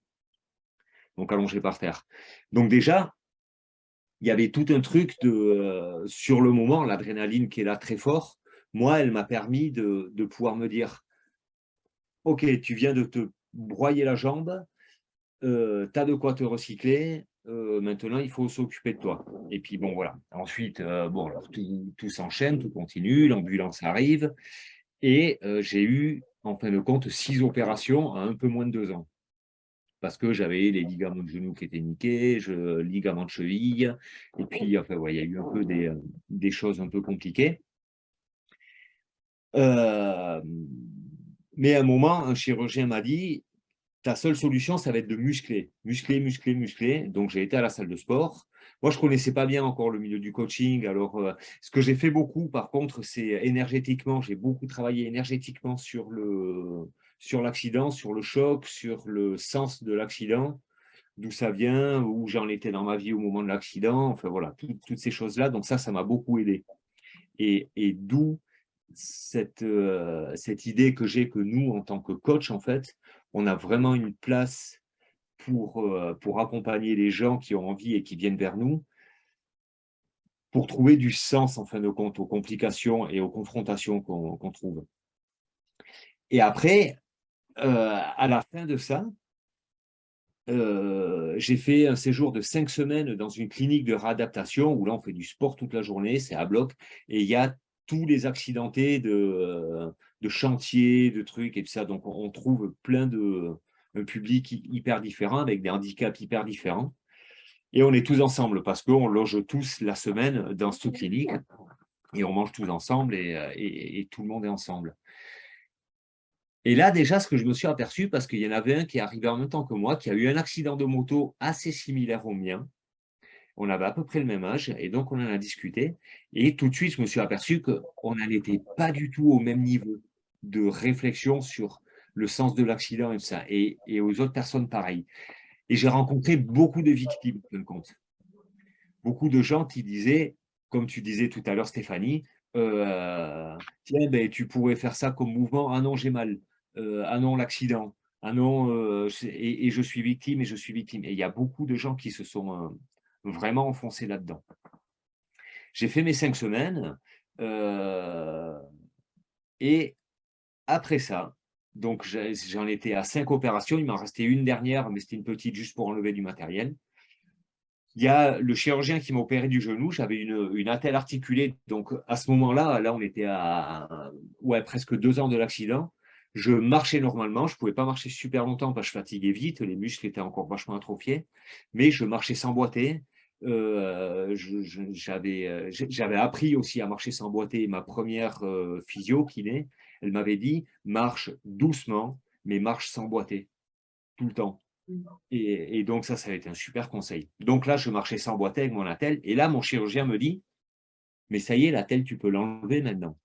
Donc allongé par terre. Donc déjà, il y avait tout un truc sur le moment, l'adrénaline qui est là très fort. Moi, elle m'a permis de pouvoir me dire, OK, tu viens de te broyer la jambe, tu as de quoi te recycler, maintenant il faut s'occuper de toi. Et puis bon, voilà. Ensuite, bon, alors, tout s'enchaîne, tout continue, l'ambulance arrive, et j'ai eu, en fin de compte, 6 opérations en un peu moins de 2 ans. Parce que j'avais les ligaments de genou qui étaient niqués, ligaments de cheville, et puis enfin, ouais, il y a eu un peu des choses un peu compliquées. Mais à un moment, un chirurgien m'a dit, ta seule solution, ça va être de muscler, muscler, muscler, muscler. Donc, j'ai été à la salle de sport. Moi, je ne connaissais pas bien encore le milieu du coaching. Alors, ce que j'ai fait beaucoup, par contre, c'est énergétiquement. J'ai beaucoup travaillé énergétiquement sur l'accident, sur le choc, sur le sens de l'accident, d'où ça vient, où j'en étais dans ma vie au moment de l'accident. Enfin, voilà, toutes ces choses-là. Donc, ça m'a beaucoup aidé. Et d'où cette idée que j'ai que nous, en tant que coach, en fait, on a vraiment une place pour accompagner les gens qui ont envie et qui viennent vers nous, pour trouver du sens, en fin de compte, aux complications et aux confrontations qu'on trouve. Et après, à la fin de ça, j'ai fait un séjour de 5 semaines dans une clinique de réadaptation où là, on fait du sport toute la journée, c'est à bloc, et il y a tous les accidentés de chantiers, de trucs et tout ça. Donc, on trouve plein un public hyper différent, avec des handicaps hyper différents. Et on est tous ensemble parce qu'on loge tous la semaine dans cette clinique et on mange tous ensemble et tout le monde est ensemble. Et là, déjà, ce que je me suis aperçu, parce qu'il y en avait un qui est arrivé en même temps que moi, qui a eu un accident de moto assez similaire au mien. On avait à peu près le même âge, et donc on en a discuté. Et tout de suite, je me suis aperçu qu'on n'était pas du tout au même niveau de réflexion sur le sens de l'accident et tout ça, et aux autres personnes pareilles. Et j'ai rencontré beaucoup de victimes, en fin de compte. Beaucoup de gens qui disaient, comme tu disais tout à l'heure, Stéphanie, tiens, ben, tu pourrais faire ça comme mouvement. Ah non, j'ai mal. Ah non, l'accident. Ah non, et je suis victime et je suis victime. Et il y a beaucoup de gens qui se sont vraiment enfoncés là-dedans. J'ai fait mes 5 semaines et après ça, donc j'en étais à 5 opérations. Il m'en restait une dernière, mais c'était une petite juste pour enlever du matériel. Il y a le chirurgien qui m'a opéré du genou, j'avais une attelle articulée, donc à ce moment-là, on était à presque 2 ans de l'accident. Je marchais normalement, je ne pouvais pas marcher super longtemps parce que je fatiguais vite, les muscles étaient encore vachement atrophiés, mais je marchais sans boiter. J'avais appris aussi à marcher sans boiter. Ma première physio, kiné, elle m'avait dit, marche doucement, mais marche sans boiter, tout le temps. Et donc, ça a été un super conseil. Donc là, je marchais sans boiter avec mon attelle. Et là, mon chirurgien me dit, mais ça y est, l'attelle, tu peux l'enlever maintenant.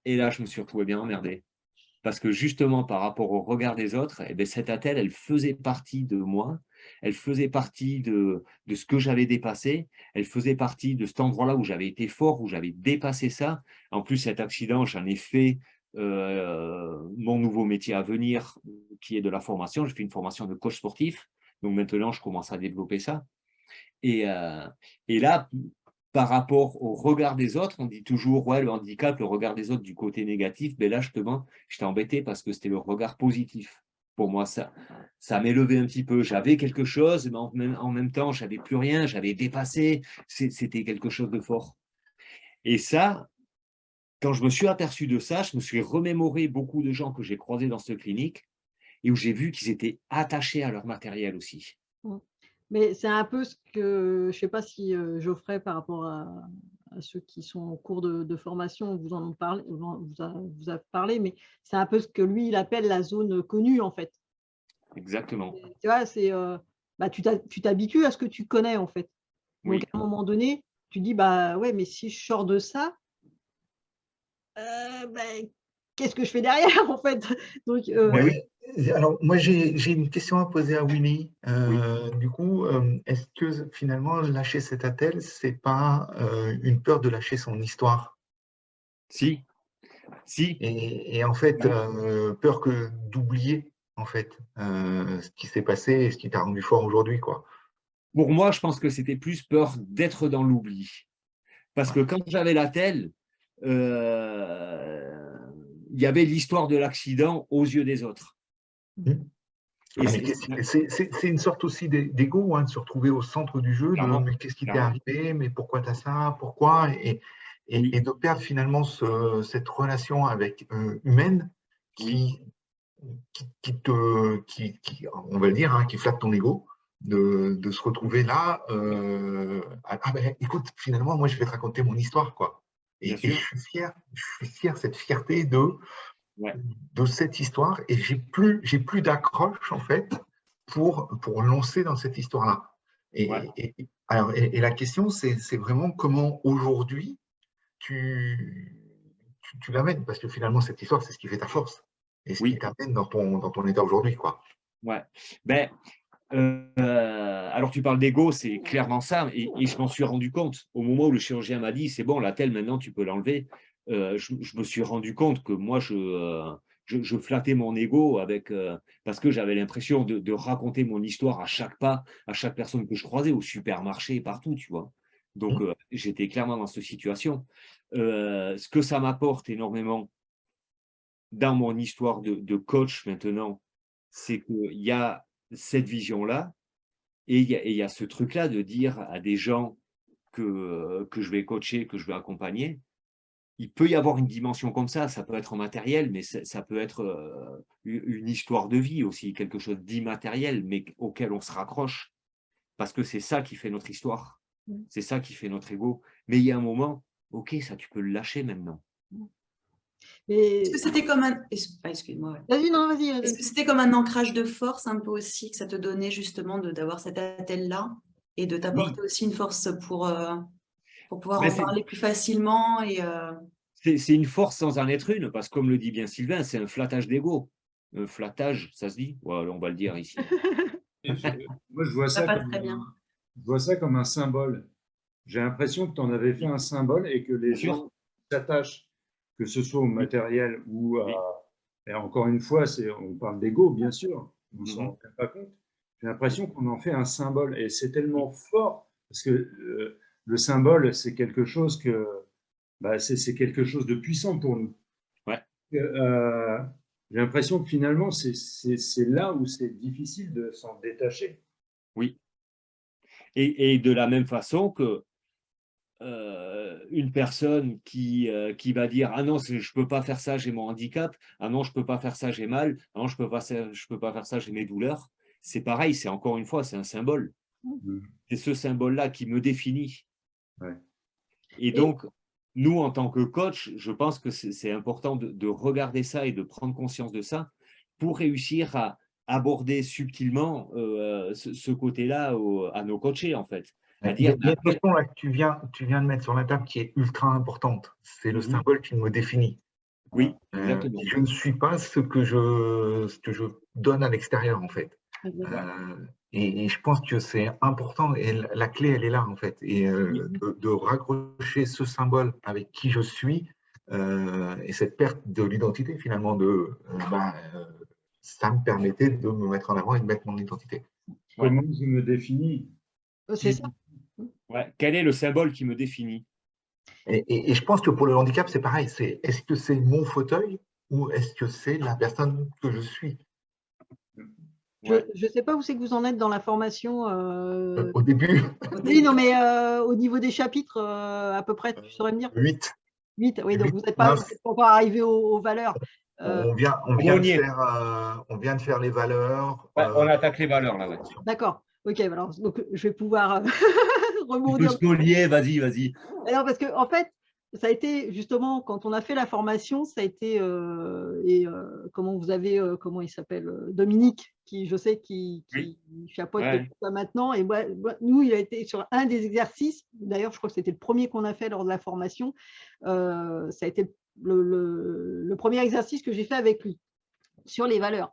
Et là, je me suis retrouvé bien emmerdé. Parce que justement, par rapport au regard des autres, eh bien, cette attelle, elle faisait partie de moi. Elle faisait partie de ce que j'avais dépassé. Elle faisait partie de cet endroit-là où j'avais été fort, où j'avais dépassé ça. En plus, cet accident, j'en ai fait mon nouveau métier à venir, qui est de la formation. Je fais une formation de coach sportif. Donc maintenant, je commence à développer ça. Et là, par rapport au regard des autres, on dit toujours, ouais, le handicap, le regard des autres du côté négatif. Mais là, justement, j'étais embêté parce que c'était le regard positif. Pour moi, ça m'élevait un petit peu. J'avais quelque chose, mais en même temps, je n'avais plus rien, j'avais dépassé. C'était quelque chose de fort. Et ça, quand je me suis aperçu de ça, je me suis remémoré beaucoup de gens que j'ai croisés dans cette clinique et où j'ai vu qu'ils étaient attachés à leur matériel aussi. Mais c'est un peu ce que, je ne sais pas si Geoffrey, par rapport ceux qui sont en cours de formation, vous en parlé, vous a parlé, mais c'est un peu ce que lui, il appelle la zone connue, en fait. Exactement. Et, tu vois, c'est, tu t'habitues à ce que tu connais, en fait. Donc, Oui. à un moment donné, tu dis, bah ouais, mais si je sors de ça, qu'est-ce que je fais derrière, en fait? Donc, Ouais. Alors, moi, j'ai une question à poser à Winnie. Oui. Du coup, est-ce que finalement, lâcher cet attel, c'est pas une peur de lâcher son histoire? Si. Et en fait, peur d'oublier, en fait, ce qui s'est passé et ce qui t'a rendu fort aujourd'hui, quoi. Pour moi, je pense que c'était plus peur d'être dans l'oubli. Parce que quand j'avais la telle, il y avait l'histoire de l'accident aux yeux des autres. Et c'est une sorte aussi d'ego, hein, de se retrouver au centre du jeu, mais qu'est-ce qui t'est arrivé, mais pourquoi tu as ça, pourquoi, et de perdre finalement cette relation avec humaine qui on va le dire, hein, qui flatte ton ego, de se retrouver là, écoute, finalement, moi je vais te raconter mon histoire, quoi. Et je suis fier, cette fierté de cette histoire, et j'ai plus d'accroche, en fait, pour lancer dans cette histoire-là. Et la question, c'est vraiment comment aujourd'hui tu l'amènes, parce que finalement, cette histoire, c'est ce qui fait ta force et ce qui t'amène dans ton état aujourd'hui, quoi. Ouais. Ben, alors tu parles d'ego, c'est clairement ça, et je m'en suis rendu compte au moment où le chirurgien m'a dit c'est bon, la telle maintenant tu peux l'enlever. Je me suis rendu compte que moi je flattais mon ego parce que j'avais l'impression de raconter mon histoire à chaque pas, à chaque personne que je croisais au supermarché, partout, tu vois. Donc j'étais clairement dans cette situation. Ce que ça m'apporte énormément dans mon histoire de coach maintenant, c'est qu'il y a cette vision-là, et il y a ce truc-là de dire à des gens que je vais coacher, que je vais accompagner, il peut y avoir une dimension comme ça peut être en matériel, mais ça peut être une histoire de vie aussi, quelque chose d'immatériel, mais auquel on se raccroche, parce que c'est ça qui fait notre histoire, c'est ça qui fait notre ego. Mais il y a un moment, ok, ça tu peux le lâcher maintenant. Est-ce que c'était comme un… excuse-moi. Vas-y, non, vas-y. Est-ce que c'était comme un ancrage de force un peu aussi, que ça te donnait justement d'avoir cet attel-là et de t'apporter aussi une force pour pouvoir en parler plus facilement C'est une force sans en être une, parce que comme le dit bien Sylvain, c'est un flattage d'ego. Un flattage, ça se dit? Ouais, on va le dire ici. Moi, je vois ça comme un symbole. J'ai l'impression que tu en avais fait un symbole et que les gens s'attachent, que ce soit au matériel ou à… Et encore une fois, on parle d'ego, bien sûr, on ne s'en rend pas compte. J'ai l'impression qu'on en fait un symbole et c'est tellement fort parce que le symbole, c'est quelque chose c'est quelque chose de puissant pour nous. Ouais. J'ai l'impression que finalement, c'est là où c'est difficile de s'en détacher. Oui. Et de la même façon que une personne qui va dire « Ah non, je ne peux pas faire ça, j'ai mon handicap. Ah non, je ne peux pas faire ça, j'ai mal. Ah non, je peux pas faire ça, j'ai mes douleurs. » C'est pareil, c'est encore une fois, c'est un symbole. C'est ce symbole-là qui me définit. Ouais. Et donc, nous, en tant que coach, je pense que c'est important de regarder ça et de prendre conscience de ça pour réussir à aborder subtilement ce côté-là à nos coachés, en fait. Il y a une question là que tu viens de mettre sur la table qui est ultra importante. C'est le symbole qui me définit. Oui, exactement. Je ne suis pas ce que je donne à l'extérieur, en fait. Et je pense que c'est important et la clé, elle est là, en fait. Et de raccrocher ce symbole avec qui je suis et cette perte de l'identité, finalement, ça me permettait de me mettre en avant et de mettre mon identité. Comment je me définis? C'est ça. Ouais. Quel est le symbole qui me définit? Et je pense que pour le handicap, c'est pareil. Est-ce que c'est mon fauteuil ou est-ce que c'est la personne que je suis? Je ne sais pas où c'est que vous en êtes dans la formation. Au début. Oui, non, mais au niveau des chapitres, à peu près, tu saurais me dire? 8. 8, oui, donc vous n'êtes pas encore arrivé aux valeurs. On vient de faire les valeurs. On attaque les valeurs, là. Ouais. D'accord. Ok, alors donc je vais pouvoir rebondir. Spolier, vas-y, vas-y. Alors, parce que en fait, ça a été justement quand on a fait la formation, ça a été comment vous avez comment il s'appelle Dominique, qui je sais qui chapeaute ça maintenant. Et nous, il a été sur un des exercices. D'ailleurs, je crois que c'était le premier qu'on a fait lors de la formation. Ça a été le premier exercice que j'ai fait avec lui sur les valeurs.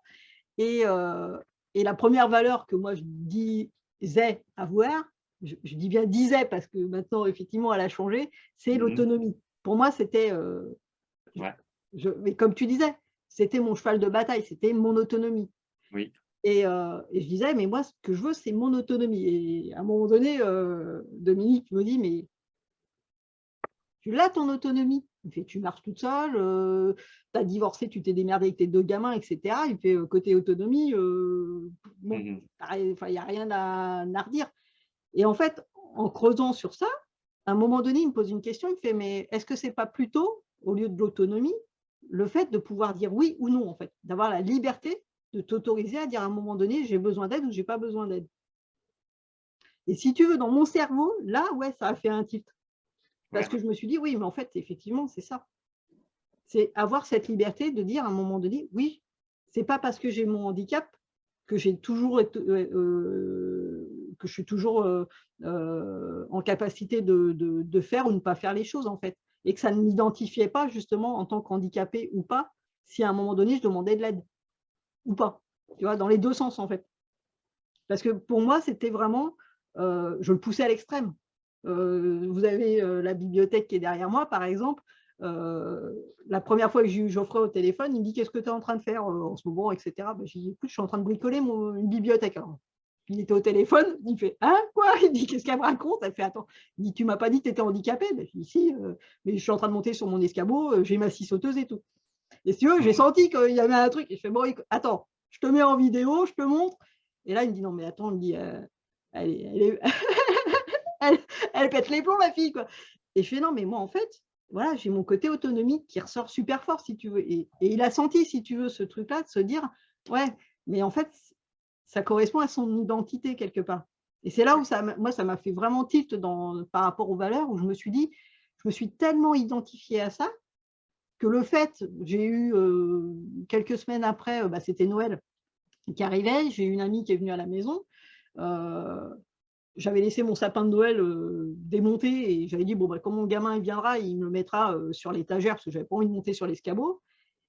Et la première valeur que moi je disais avoir, je dis bien disais parce que maintenant, effectivement, elle a changé, c'est l'autonomie. Pour moi, c'était, mais comme tu disais, c'était mon cheval de bataille, c'était mon autonomie. Oui. Et je disais, mais moi, ce que je veux, c'est mon autonomie. Et à un moment donné, Dominique me dit, mais tu l'as ton autonomie. Il fait, tu marches toute seule, tu as divorcé, tu t'es démerdé avec tes 2 gamins, etc. Il fait, côté autonomie, bon, il n'y a rien à redire. Et en fait, en creusant sur ça, à un moment donné, il me pose une question, il me fait, mais est-ce que ce n'est pas plutôt, au lieu de l'autonomie, le fait de pouvoir dire oui ou non, en fait, d'avoir la liberté de t'autoriser à dire à un moment donné, j'ai besoin d'aide ou j'ai pas besoin d'aide. Et si tu veux, dans mon cerveau, là, ouais, ça a fait un tilt. Parce que je me suis dit, oui, mais en fait, effectivement, c'est ça. C'est avoir cette liberté de dire à un moment donné, oui, c'est pas parce que j'ai mon handicap que j'ai toujours que je suis toujours en capacité de faire ou ne pas faire les choses, en fait. Et que ça ne m'identifiait pas, justement, en tant qu'handicapé ou pas, si à un moment donné, je demandais de l'aide ou pas. Tu vois, dans les deux sens, en fait. Parce que pour moi, c'était vraiment, je le poussais à l'extrême. Vous avez la bibliothèque qui est derrière moi, par exemple. La première fois que j'ai eu Geoffrey au téléphone, il me dit, qu'est-ce que tu es en train de faire en ce moment, etc. Ben, j'ai dit, écoute, je suis en train de bricoler une bibliothèque. Alors, il était au téléphone, il fait, hein, quoi? Il dit, qu'est-ce qu'elle me raconte? Elle fait, attends, il dit, tu m'as pas dit que tu étais handicapé? Ben, je dis, si, mais je suis en train de monter sur mon escabeau, j'ai ma scie sauteuse et tout. Et si tu veux, j'ai senti qu'il y avait un truc. Et je fais, bon, attends, je te mets en vidéo, je te montre. Et là, il me dit, non, mais attends, il me dit, elle pète les plombs, ma fille, quoi. Et je fais, non, mais moi, en fait, voilà, j'ai mon côté autonomie qui ressort super fort, si tu veux. Et il a senti, si tu veux, ce truc-là, de se dire, ouais, mais en fait, ça correspond à son identité, quelque part. Et c'est là où moi, ça m'a fait vraiment tilt par rapport aux valeurs, où je me suis dit, je me suis tellement identifiée à ça, que le fait, j'ai eu quelques semaines après, c'était Noël qui arrivait, j'ai une amie qui est venue à la maison, j'avais laissé mon sapin de Noël démonté et j'avais dit, bon, quand mon gamin il viendra, il me le mettra sur l'étagère parce que je n'avais pas envie de monter sur l'escabeau.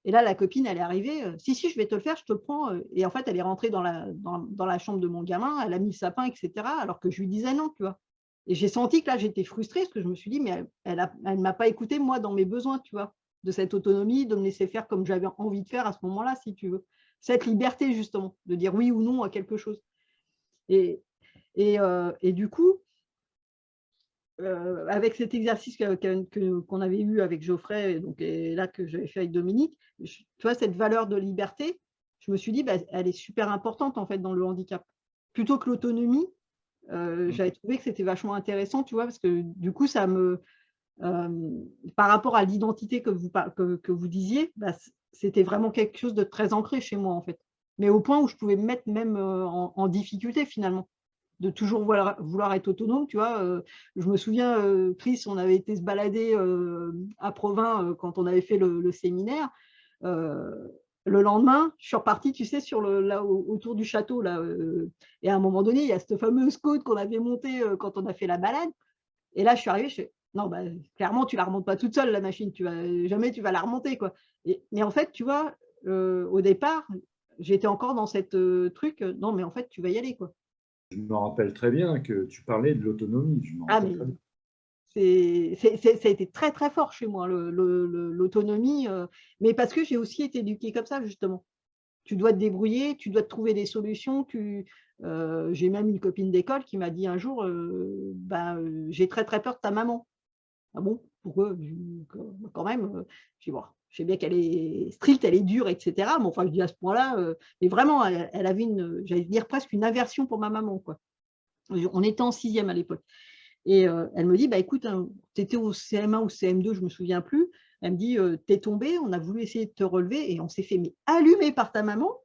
Et là, la copine, elle est arrivée, si, je vais te le faire, je te le prends. Et en fait, elle est rentrée dans la chambre de mon gamin, elle a mis le sapin, etc. Alors que je lui disais non, tu vois. Et j'ai senti que là, j'étais frustrée parce que je me suis dit, mais elle ne m'a pas écouté, moi, dans mes besoins, tu vois, de cette autonomie, de me laisser faire comme j'avais envie de faire à ce moment-là, si tu veux. Cette liberté, justement, de dire oui ou non à quelque chose. Et du coup, avec cet exercice qu'on avait eu avec Geoffrey, et là que j'avais fait avec Dominique, tu vois, cette valeur de liberté, je me suis dit, elle est super importante en fait dans le handicap. Plutôt que l'autonomie, j'avais trouvé que c'était vachement intéressant, tu vois, parce que du coup, ça me, par rapport à l'identité que vous disiez, c'était vraiment quelque chose de très ancré chez moi en fait. Mais au point où je pouvais me mettre même en difficulté finalement, de toujours vouloir être autonome, tu vois. Je me souviens, Chris, on avait été se balader à Provins quand on avait fait le séminaire. Le lendemain, je suis repartie, tu sais, là, autour du château. Là, et à un moment donné, il y a cette fameuse côte qu'on avait montée quand on a fait la balade. Et là, je suis arrivée, je fais, non, clairement, tu ne la remontes pas toute seule, la machine. Jamais tu vas la remonter, quoi. Mais en fait, tu vois, au départ, j'étais encore dans cette truc, non, mais en fait, tu vas y aller, quoi. Je me rappelle très bien que tu parlais de l'autonomie. Ça a été très, très fort chez moi, l'autonomie. Mais parce que j'ai aussi été éduquée comme ça, justement. Tu dois te débrouiller, tu dois te trouver des solutions. J'ai même une copine d'école qui m'a dit un jour, j'ai très, très peur de ta maman. Ah bon? Pourquoi? Quand même, je dis, bon, je sais bien qu'elle est stricte, elle est dure, etc. Mais enfin, je dis à ce point-là, mais vraiment, elle avait j'allais dire presque une aversion pour ma maman, quoi. On était en 6e à l'époque. Et elle me dit, écoute, hein, tu étais au CM1 ou CM2, je ne me souviens plus. Elle me dit, t'es tombée, on a voulu essayer de te relever et on s'est fait allumer par ta maman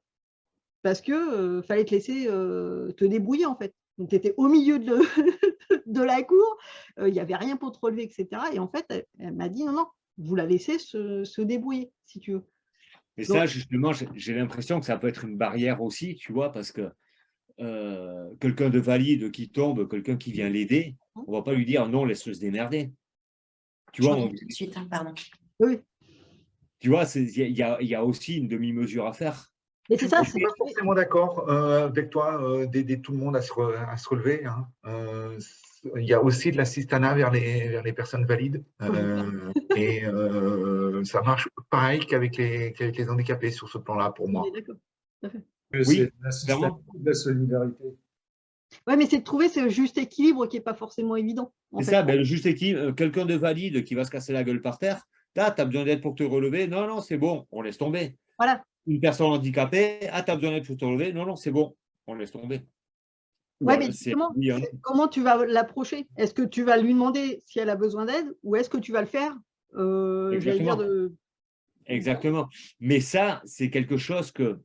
parce qu'il fallait te laisser te débrouiller, en fait. Donc, tu étais au milieu de la cour, il n'y avait rien pour te relever, etc. Et en fait, elle m'a dit, non, non, vous la laissez se débrouiller, si tu veux. Et ça, justement, j'ai l'impression que ça peut être une barrière aussi, tu vois, parce que quelqu'un de valide qui tombe, quelqu'un qui vient l'aider, on ne va pas lui dire non, laisse-le se démerder. Tu vois, tout de suite, hein, pardon. Oui. Tu vois, il y a aussi une demi-mesure à faire. Et c'est ça, je ne suis pas forcément d'accord avec toi d'aider tout le monde à se relever. Hein. Il y a aussi de l'assistanat vers les personnes valides. Et ça marche pareil qu'avec les handicapés sur ce plan-là, pour moi. D'accord. Oui, c'est l'assistanat de la solidarité. Oui, mais c'est de trouver ce juste équilibre qui n'est pas forcément évident. C'est ça, le juste équilibre. Quelqu'un de valide qui va se casser la gueule par terre, tu as besoin d'aide pour te relever. Non, non, c'est bon, on laisse tomber. Voilà. Une personne handicapée, tu as besoin d'aide pour te relever. Non, non, c'est bon, on laisse tomber. Oui, mais justement, comment tu vas l'approcher? Est-ce que tu vas lui demander si elle a besoin d'aide ou est-ce que tu vas le faire Exactement. Mais ça, c'est quelque chose que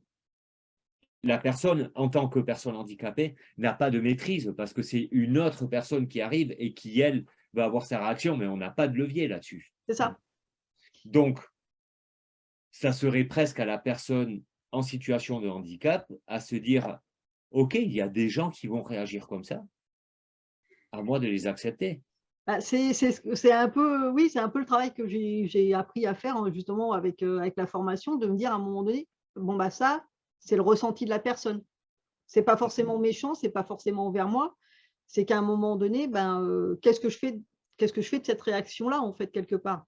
la personne, en tant que personne handicapée, n'a pas de maîtrise parce que c'est une autre personne qui arrive et qui, elle, va avoir sa réaction, mais on n'a pas de levier là-dessus. C'est ça. Donc, ça serait presque à la personne en situation de handicap à se dire « Ok, il y a des gens qui vont réagir comme ça, à moi de les accepter. » C'est un peu, oui, c'est un peu le travail que j'ai appris à faire justement avec la formation, de me dire à un moment donné, bon, bah ça, c'est le ressenti de la personne. Ce n'est pas forcément méchant, ce n'est pas forcément envers moi. C'est qu'à un moment donné, qu'est-ce que je fais de cette réaction-là, en fait, quelque part.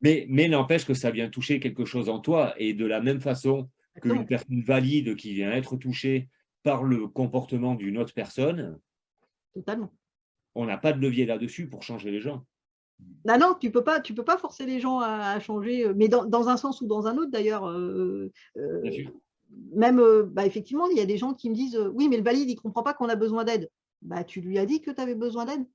Mais n'empêche que ça vient toucher quelque chose en toi. Et de la même façon qu'une personne valide qui vient être touchée par le comportement d'une autre personne, totalement. On n'a pas de levier là-dessus pour changer les gens. Non, non, tu peux pas forcer les gens à changer, mais dans un sens ou dans un autre d'ailleurs. Même, effectivement, il y a des gens qui me disent oui, mais le valide, il ne comprend pas qu'on a besoin d'aide. Tu lui as dit que tu avais besoin d'aide.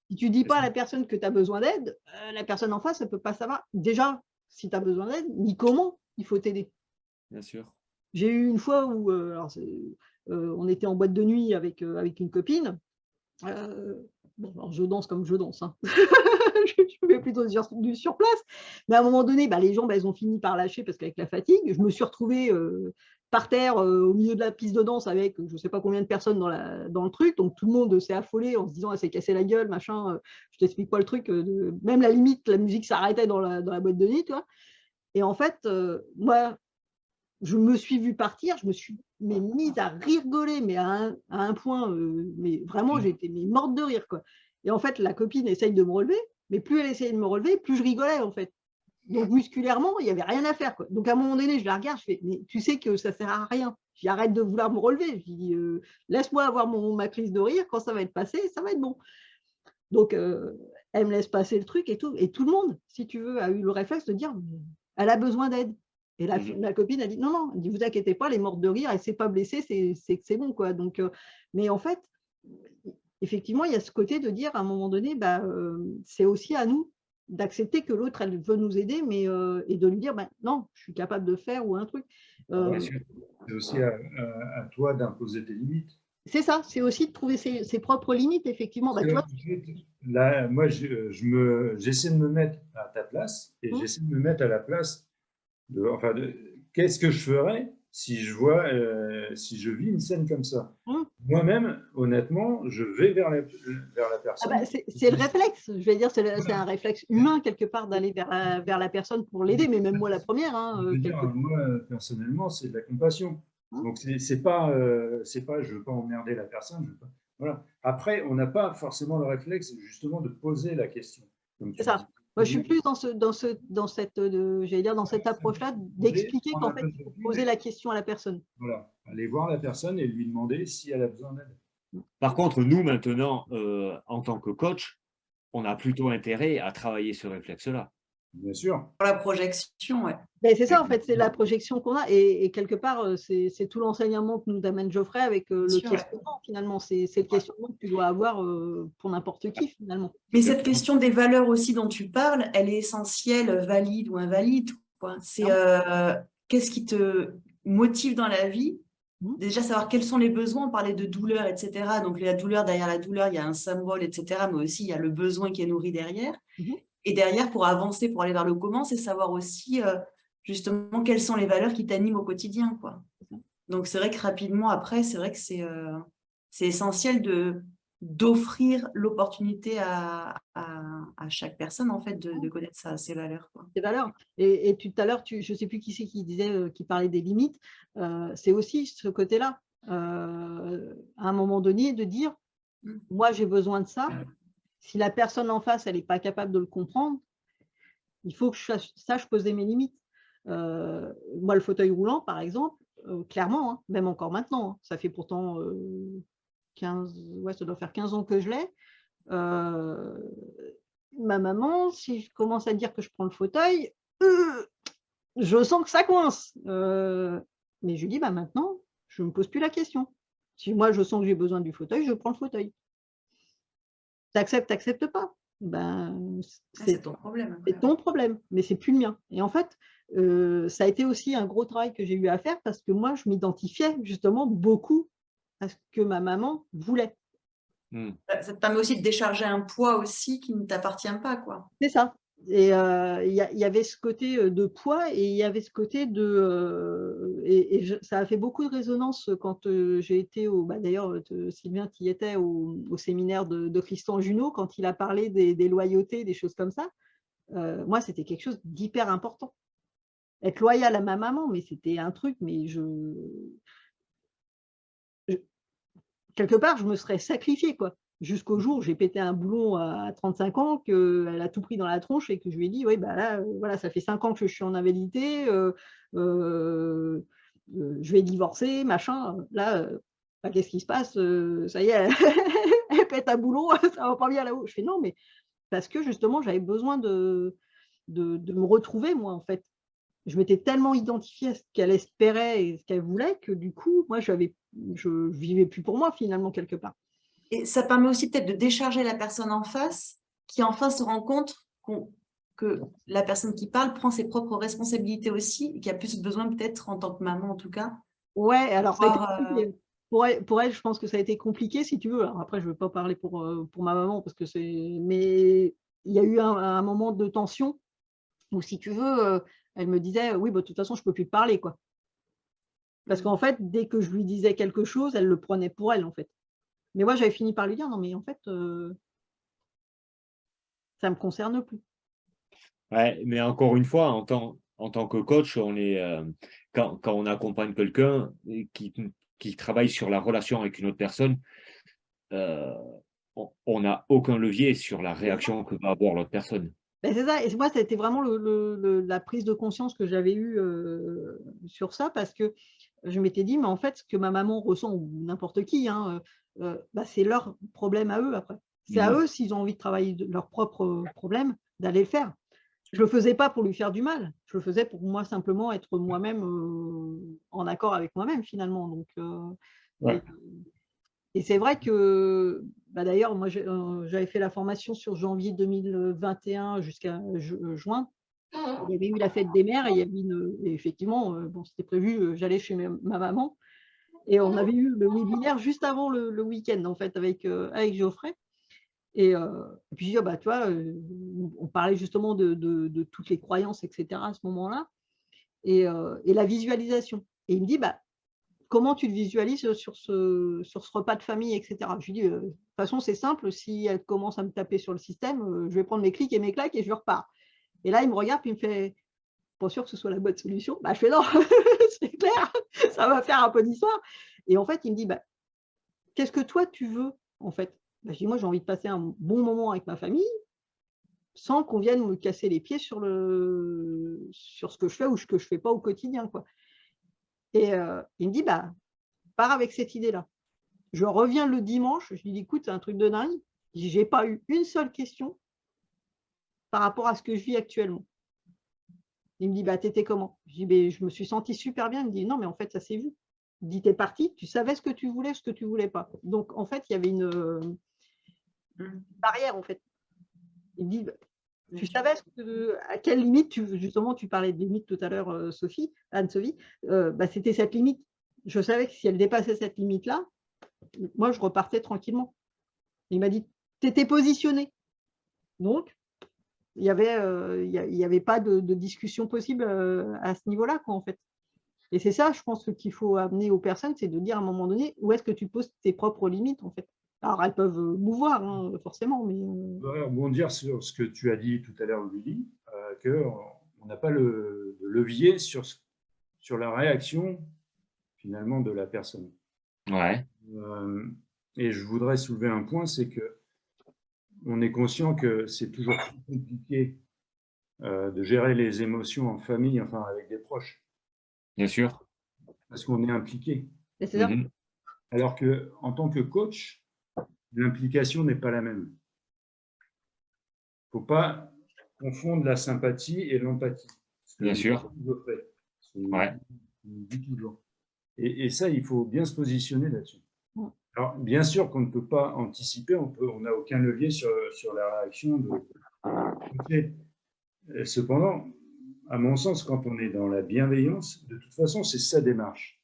Si tu ne dis pas à la personne que tu as besoin d'aide, la personne en face, elle ne peut pas savoir déjà si tu as besoin d'aide, ni comment il faut t'aider. Bien sûr. J'ai eu une fois où on était en boîte de nuit avec une copine. Bon, alors je danse comme je danse, hein. Je fais plutôt du sur place, mais à un moment donné, les jambes, elles ont fini par lâcher parce qu'avec la fatigue, je me suis retrouvée par terre au milieu de la piste de danse avec je ne sais pas combien de personnes dans le truc, donc tout le monde s'est affolé en se disant elle s'est cassée la gueule, machin, je t'explique pas le truc, même la limite, la musique s'arrêtait dans la boîte de nuit, tu vois. Et en fait, moi, je me suis vue partir, je me suis mise à rigoler, mais à un point, mais vraiment, j'étais morte de rire, quoi. Et en fait, la copine essaye de me relever, mais plus elle essayait de me relever, plus je rigolais, en fait. Donc, musculairement, il n'y avait rien à faire, quoi. Donc, à un moment donné, je la regarde, je fais, mais tu sais que ça ne sert à rien. J'arrête de vouloir me relever. Je dis, laisse-moi avoir ma crise de rire, quand ça va être passé, ça va être bon. Donc, elle me laisse passer le truc et tout. Et tout le monde, si tu veux, a eu le réflexe de dire, elle a besoin d'aide. Et la copine a dit non, non, elle dit, vous inquiétez pas, elle est morte de rire, elle ne s'est pas blessée, c'est que c'est bon, quoi. Donc, mais en fait, effectivement, il y a ce côté de dire à un moment donné, c'est aussi à nous d'accepter que l'autre, elle veut nous aider, mais et de lui dire non, je suis capable de faire ou un truc. C'est aussi à toi d'imposer tes limites. C'est ça, c'est aussi de trouver ses propres limites, effectivement. Là, moi, j'essaie de me mettre à ta place et j'essaie de me mettre à la place qu'est-ce que je ferais si je vis une scène comme ça. Moi-même, honnêtement, je vais vers la personne. C'est le réflexe, je vais dire, c'est un réflexe humain quelque part d'aller vers la personne pour l'aider, mais même moi la première. Moi, personnellement, c'est de la compassion. Donc, c'est pas je veux pas emmerder la personne. Voilà. Après, on n'a pas forcément le réflexe justement de poser la question. C'est ça. Moi, je suis plus dans cette approche-là d'expliquer qu'en fait, il faut poser la question à la personne. Voilà, aller voir la personne et lui demander si elle a besoin d'aide. Par contre, nous, maintenant, en tant que coach, on a plutôt intérêt à travailler ce réflexe-là. Bien sûr. Pour la projection, oui. C'est ça, en fait, c'est la projection qu'on a. Et quelque part, c'est tout l'enseignement que nous amène Geoffrey avec le questionnement, finalement. C'est le questionnement que tu dois avoir pour n'importe qui, finalement. Mais cette question des valeurs aussi dont tu parles, elle est essentielle, valide ou invalide, quoi. C'est qu'est-ce qui te motive dans la vie Déjà, savoir quels sont les besoins, on parlait de douleur, etc. Donc, la douleur, derrière la douleur, il y a un symbole, etc. Mais aussi, il y a le besoin qui est nourri derrière. Et derrière, pour avancer, pour aller vers le comment, c'est savoir aussi, justement, quelles sont les valeurs qui t'animent au quotidien, quoi. Donc, c'est vrai que rapidement, après, c'est vrai que c'est essentiel d'offrir l'opportunité à chaque personne, en fait, de connaître ses valeurs, quoi. Ses valeurs. Et tout à l'heure, je ne sais plus qui c'est qui disait, qui parlait des limites, c'est aussi ce côté-là, à un moment donné, de dire, moi, j'ai besoin de ça. Si la personne en face, elle n'est pas capable de le comprendre, il faut que je sache poser mes limites. Moi, le fauteuil roulant, par exemple, clairement, hein, même encore maintenant, hein, ça fait pourtant 15, ouais, ça doit faire 15 ans que je l'ai. Ma maman, si je commence à dire que je prends le fauteuil, je sens que ça coince. Mais je lui dis, bah, maintenant, je ne me pose plus la question. Si moi, je sens que j'ai besoin du fauteuil, je prends le fauteuil. T'acceptes, t'acceptes pas. Ben, c'est ton problème. C'est ton problème, mais c'est plus le mien. Et en fait, ça a été aussi un gros travail que j'ai eu à faire parce que moi, je m'identifiais justement beaucoup à ce que ma maman voulait. Ça te permet aussi de décharger un poids aussi qui ne t'appartient pas, quoi. C'est ça. Et il y avait ce côté de poids et il y avait ce côté de… ça a fait beaucoup de résonance quand j'ai été au… Bah, d'ailleurs, Sylvain, tu y étais au séminaire de Christian Junot quand il a parlé des loyautés, des choses comme ça. Moi, c'était quelque chose d'hyper important. Être loyal à ma maman, mais c'était un truc, mais quelque part, je me serais sacrifiée, quoi. Jusqu'au jour où j'ai pété un boulon à 35 ans, qu'elle a tout pris dans la tronche et que je lui ai dit, oui, bah là, voilà, ça fait 5 ans que je suis en invalidité, je vais divorcer, machin. Là, bah, qu'est-ce qui se passe? Ça y est, elle pète un boulon, ça va pas bien là-haut. Je fais non, mais parce que justement, j'avais besoin de me retrouver, moi, en fait. Je m'étais tellement identifiée à ce qu'elle espérait et ce qu'elle voulait que du coup, moi, je vivais plus pour moi, finalement, quelque part. Et ça permet aussi peut-être de décharger la personne en face, qui enfin se rend compte que la personne qui parle prend ses propres responsabilités aussi, et qui a plus besoin peut-être, en tant que maman en tout cas. Ouais, alors ça a été compliqué. Pour elle, je pense que ça a été compliqué, si tu veux. Alors après, je ne veux pas parler pour ma maman, parce que c'est… Mais il y a eu un moment de tension où, si tu veux, elle me disait, oui, bah, de toute façon, je ne peux plus te parler, quoi. Parce qu'en fait, dès que je lui disais quelque chose, elle le prenait pour elle, en fait. Mais moi, j'avais fini par lui dire, non, mais en fait, ça ne me concerne plus. Ouais, mais encore une fois, en tant que coach, on est, quand on accompagne quelqu'un qui travaille sur la relation avec une autre personne, on n'a aucun levier sur la réaction que va avoir l'autre personne. Ben, c'est ça, et moi, ça a été vraiment la prise de conscience que j'avais eue sur ça, parce que je m'étais dit, mais en fait, ce que ma maman ressent, ou n'importe qui, hein, bah, c'est leur problème à eux après. C'est à eux, s'ils ont envie de travailler leurs propres problèmes, d'aller le faire. Je ne le faisais pas pour lui faire du mal, je le faisais pour moi simplement être moi-même en accord avec moi-même, finalement. Donc, Ouais. et c'est vrai que, bah, d'ailleurs, moi, j'avais fait la formation sur janvier 2021 jusqu'à juin. Il y avait eu la fête des mères et il y avait et effectivement, bon, c'était prévu, j'allais chez ma maman et on avait eu le webinaire juste avant le week-end, en fait, avec Geoffrey. Et puis, bah, tu vois, on parlait justement de toutes les croyances, etc. à ce moment-là, et la visualisation. Et il me dit, bah, comment tu le visualises sur ce repas de famille, etc. Je lui dis, de toute façon, c'est simple, si elle commence à me taper sur le système, je vais prendre mes clics et mes claques et je repars. Et là, il me regarde, puis il me fait, pas sûr que ce soit la bonne solution. Bah, je fais non, c'est clair, ça va faire un peu d'histoire. Et en fait, il me dit, bah, qu'est-ce que toi, tu veux, en fait? Bah, je dis, moi, j'ai envie de passer un bon moment avec ma famille sans qu'on vienne me casser les pieds sur ce que je fais ou ce que je ne fais pas au quotidien, quoi. Et il me dit, bah, pars avec cette idée-là. Je reviens le dimanche, je lui dis, écoute, c'est un truc de dingue. Je n'ai pas eu une seule question par rapport à ce que je vis actuellement. Il me dit, bah, t'étais comment? Je dis, bah, je me suis sentie super bien. Il me dit, non, mais en fait, ça s'est vu. Il me dit, t'es parti, tu savais ce que tu voulais, ce que tu ne voulais pas. Donc, en fait, il y avait une barrière, en fait. Il me dit, bah, tu savais à quelle limite, justement, tu parlais de limite tout à l'heure, Anne-Sophie, bah, c'était cette limite. je savais que si elle dépassait cette limite-là, moi, je repartais tranquillement. Il m'a dit, tu étais positionné. Donc, il n'y avait pas de discussion possible à ce niveau-là, en fait. Et c'est ça, je pense, qu'il faut amener aux personnes, c'est de dire à un moment donné, où est-ce que tu poses tes propres limites, en fait. Alors, elles peuvent mouvoir, hein, forcément, mais… Je voudrais rebondir sur ce que tu as dit tout à l'heure, Willy, qu'on n'a pas de levier sur la réaction, finalement, de la personne. Ouais. Et je voudrais soulever un point, c'est que on est conscient que c'est toujours plus compliqué de gérer les émotions en famille, enfin avec des proches. Bien sûr. Parce qu'on est impliqué. C'est ça. Alors qu'en tant que coach, l'implication n'est pas la même. Il ne faut pas confondre la sympathie et l'empathie. Bien sûr. Ouais. Dit toujours. Et ça, il faut bien se positionner là-dessus. Alors, bien sûr qu'on ne peut pas anticiper, on n'a aucun levier sur la réaction de… Cependant, à mon sens, quand on est dans la bienveillance, de toute façon, c'est sa démarche.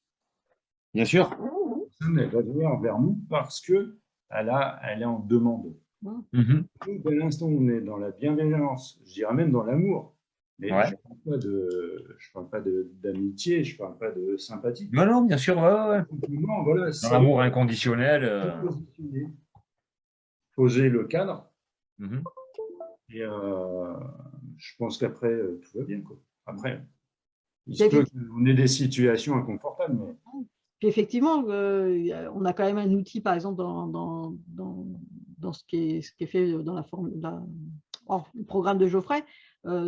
Bien sûr. La personne, elle va venir vers nous parce qu'elle est en demande. Donc, dès l'instant où on est dans la bienveillance, je dirais même dans l'amour, mais je ne parle pas d'amitié, je ne parle pas de sympathie. Non, non, bien sûr. Voilà, dans l'amour inconditionnel. Poser le cadre. Et je pense qu'après, tout va bien, quoi. Après, il se peut qu'on ait des situations inconfortables. Mais… Puis effectivement, on a quand même un outil, par exemple, dans ce qui est fait dans le programme de Geoffrey,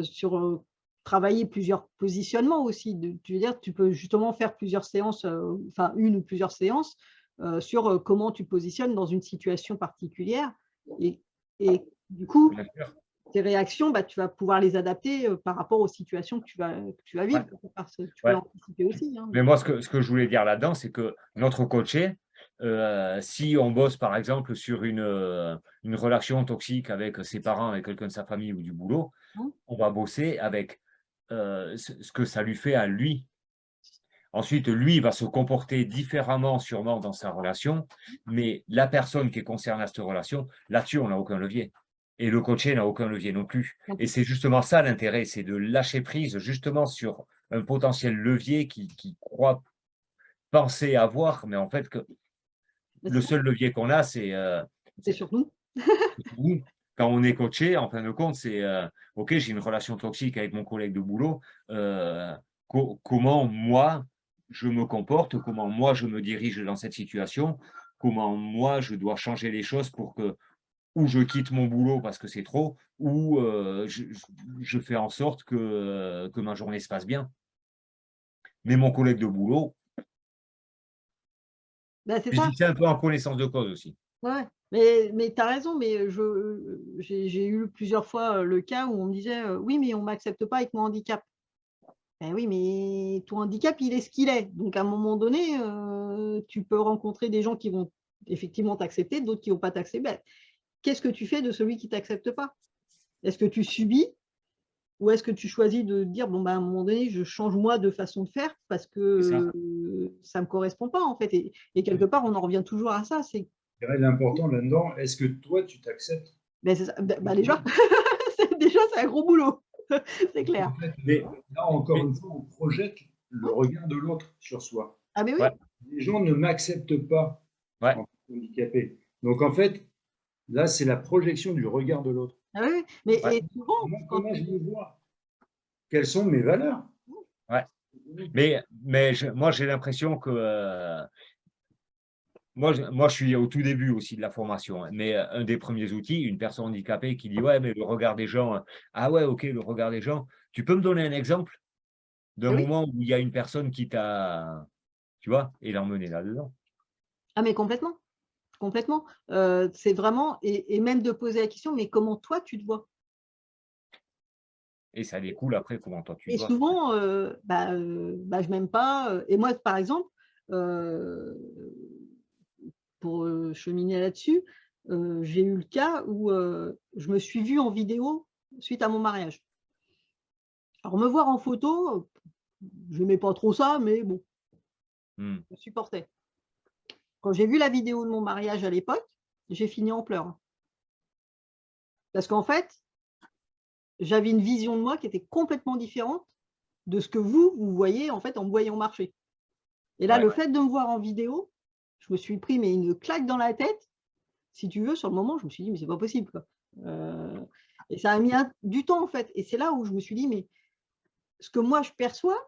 sur travailler plusieurs positionnements aussi. Tu veux dire, tu peux justement faire plusieurs séances, enfin une ou plusieurs séances, sur comment tu positionnes dans une situation particulière. Et du coup, tes réactions, tu vas pouvoir les adapter par rapport aux situations que tu vas vivre. Tu peux l'anticiper aussi. Hein. Mais moi, ce que je voulais dire là-dedans, c'est que notre coaché, si on bosse par exemple sur une relation toxique avec ses parents, avec quelqu'un de sa famille ou du boulot, on va bosser avec ce que ça lui fait à lui. Ensuite, lui va se comporter différemment sûrement dans sa relation, mais la personne qui est concernée à cette relation, là-dessus, on n'a aucun levier. Et le coaché n'a aucun levier non plus. Et c'est justement ça l'intérêt, c'est de lâcher prise justement sur un potentiel levier qui croit penser avoir, mais en fait, que le seul levier qu'on a, c'est sur nous. Quand on est coaché, en fin de compte, c'est OK, j'ai une relation toxique avec mon collègue de boulot. Comment moi, je me comporte, comment moi, je me dirige dans cette situation, comment moi, je dois changer les choses pour que ou je quitte mon boulot parce que c'est trop, ou je fais en sorte que ma journée se passe bien. Mais mon collègue de boulot, c'est un peu en connaissance de cause aussi. Ouais, mais tu as raison, mais j'ai eu plusieurs fois le cas où on me disait oui, mais on ne m'accepte pas avec mon handicap. Ben oui, mais ton handicap, il est ce qu'il est. Donc, à un moment donné, tu peux rencontrer des gens qui vont effectivement t'accepter, d'autres qui ne vont pas t'accepter. Ben, qu'est-ce que tu fais de celui qui ne t'accepte pas? Est-ce que tu subis ou est-ce que tu choisis de dire, bon, ben, à un moment donné, je change moi de façon de faire parce que ça ne me correspond pas, en fait. Et quelque part, on en revient toujours à ça. C'est l'important là-dedans, est-ce que toi, tu t'acceptes? Ben, déjà, c'est un gros boulot. C'est clair. En fait, mais là, encore une fois, on projette le regard de l'autre sur soi. Ah, mais oui. Les gens ne m'acceptent pas en tant qu'handicapé. Donc, en fait, là, c'est la projection du regard de l'autre. Ah, oui, mais et souvent, comment je me vois? Quelles sont mes valeurs? Mais moi, j'ai l'impression que… Moi, je suis au tout début aussi de la formation, mais un des premiers outils, une personne handicapée qui dit « Ouais, mais le regard des gens… » Ah ouais, ok, le regard des gens. Tu peux me donner un exemple d'un moment où il y a une personne qui t'a… Tu vois, et l'emmener là-dedans. Ah, mais complètement. Complètement. C'est vraiment… Et même de poser la question, mais comment toi, tu te vois? Et ça découle après comment toi, tu te vois. Et souvent, je ne m'aime pas. Et moi, par exemple, pour cheminer là-dessus, j'ai eu le cas où je me suis vue en vidéo suite à mon mariage. Alors, me voir en photo, je n'aimais pas trop ça, mais bon. Je supportais. Quand j'ai vu la vidéo de mon mariage à l'époque, j'ai fini en pleurs. Parce qu'en fait, j'avais une vision de moi qui était complètement différente de ce que vous voyez en fait en me voyant marcher. Et là, le fait de me voir en vidéo, je me suis pris une claque dans la tête. Si tu veux, sur le moment, je me suis dit, mais c'est pas possible, quoi. Et ça a mis du temps, en fait. Et c'est là où je me suis dit, mais ce que moi, je perçois,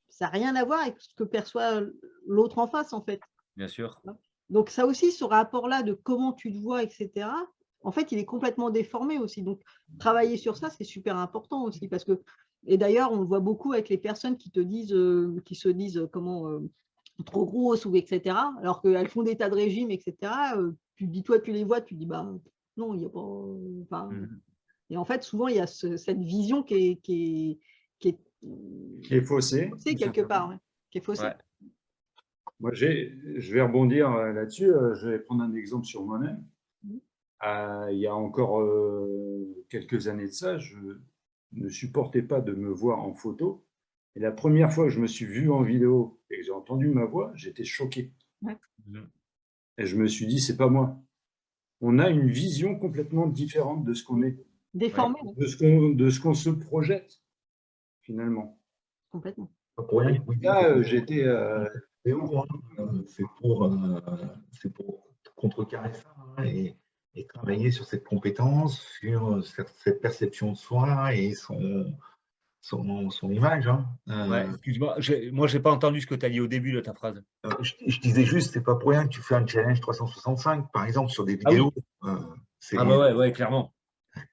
ça n'a rien à voir avec ce que perçoit l'autre en face, en fait. Bien sûr. Donc, ça aussi, ce rapport-là de comment tu te vois, etc., en fait, il est complètement déformé aussi. Donc, travailler sur ça, c'est super important aussi. Parce que, et d'ailleurs, on le voit beaucoup avec les personnes qui te disent, qui se disent trop grosses ou etc. Alors qu'elles font des tas de régimes, etc. Tu dis, toi, tu les vois, tu dis, bah non, il n'y a pas. Enfin, et en fait, souvent, il y a cette vision qui est faussée. Quelque part, ouais, qui est faussée. Ouais. Moi, je vais rebondir là-dessus. Je vais prendre un exemple sur moi-même. Il y a encore quelques années de ça, je ne supportais pas de me voir en photo. Et la première fois que je me suis vu en vidéo et que j'ai entendu ma voix, j'étais choqué. Ouais. Et je me suis dit, c'est pas moi. On a une vision complètement différente de ce qu'on est. Déformé. De ce qu'on se projette, finalement. Complètement. Là, j'étais... c'est pour contrecarrer ça, hein, et travailler sur cette compétence, sur cette perception de soi et son image. Hein. Excuse-moi, moi, je n'ai pas entendu ce que tu as dit au début de ta phrase. Je disais juste, c'est pas pour rien que tu fais un challenge 365, par exemple, sur des vidéos. Ouais, clairement.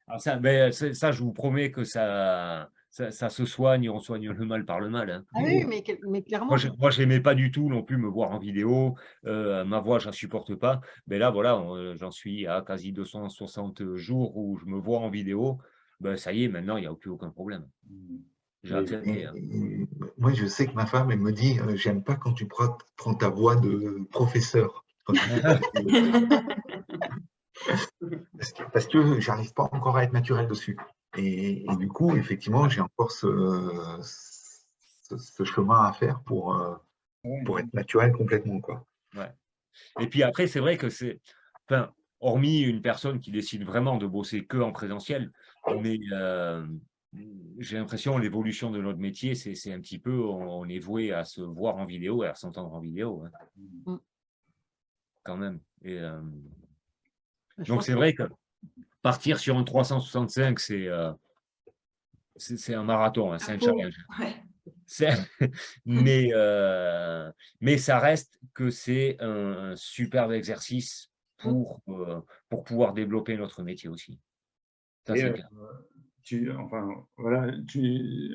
Alors ça, je vous promets que ça se soigne, on soigne le mal par le mal. Hein. Ah oui, mais clairement. Moi, je n'aimais pas du tout non plus me voir en vidéo. Ma voix, je ne la supporte pas. Mais là, voilà, j'en suis à quasi 260 jours où je me vois en vidéo. Ben, ça y est, maintenant, il n'y a plus aucun problème. J'ai accepté. Moi, je sais que ma femme, elle me dit, j'aime pas quand tu prends ta voix de professeur. Parce que j'arrive pas encore à être naturel dessus. Et du coup, effectivement, j'ai encore ce chemin à faire pour être naturel complètement, quoi. Ouais. Et puis après, c'est vrai que c'est, enfin, hormis une personne qui décide vraiment de bosser que en présentiel, mais j'ai l'impression l'évolution de notre métier, c'est un petit peu, on est voué à se voir en vidéo et à s'entendre en vidéo, hein. Quand même. Et, donc c'est vrai que partir sur un 365, c'est un marathon, hein, c'est un challenge. Mais ça reste que c'est un superbe exercice pour pouvoir développer notre métier aussi. Ça, c'est clair.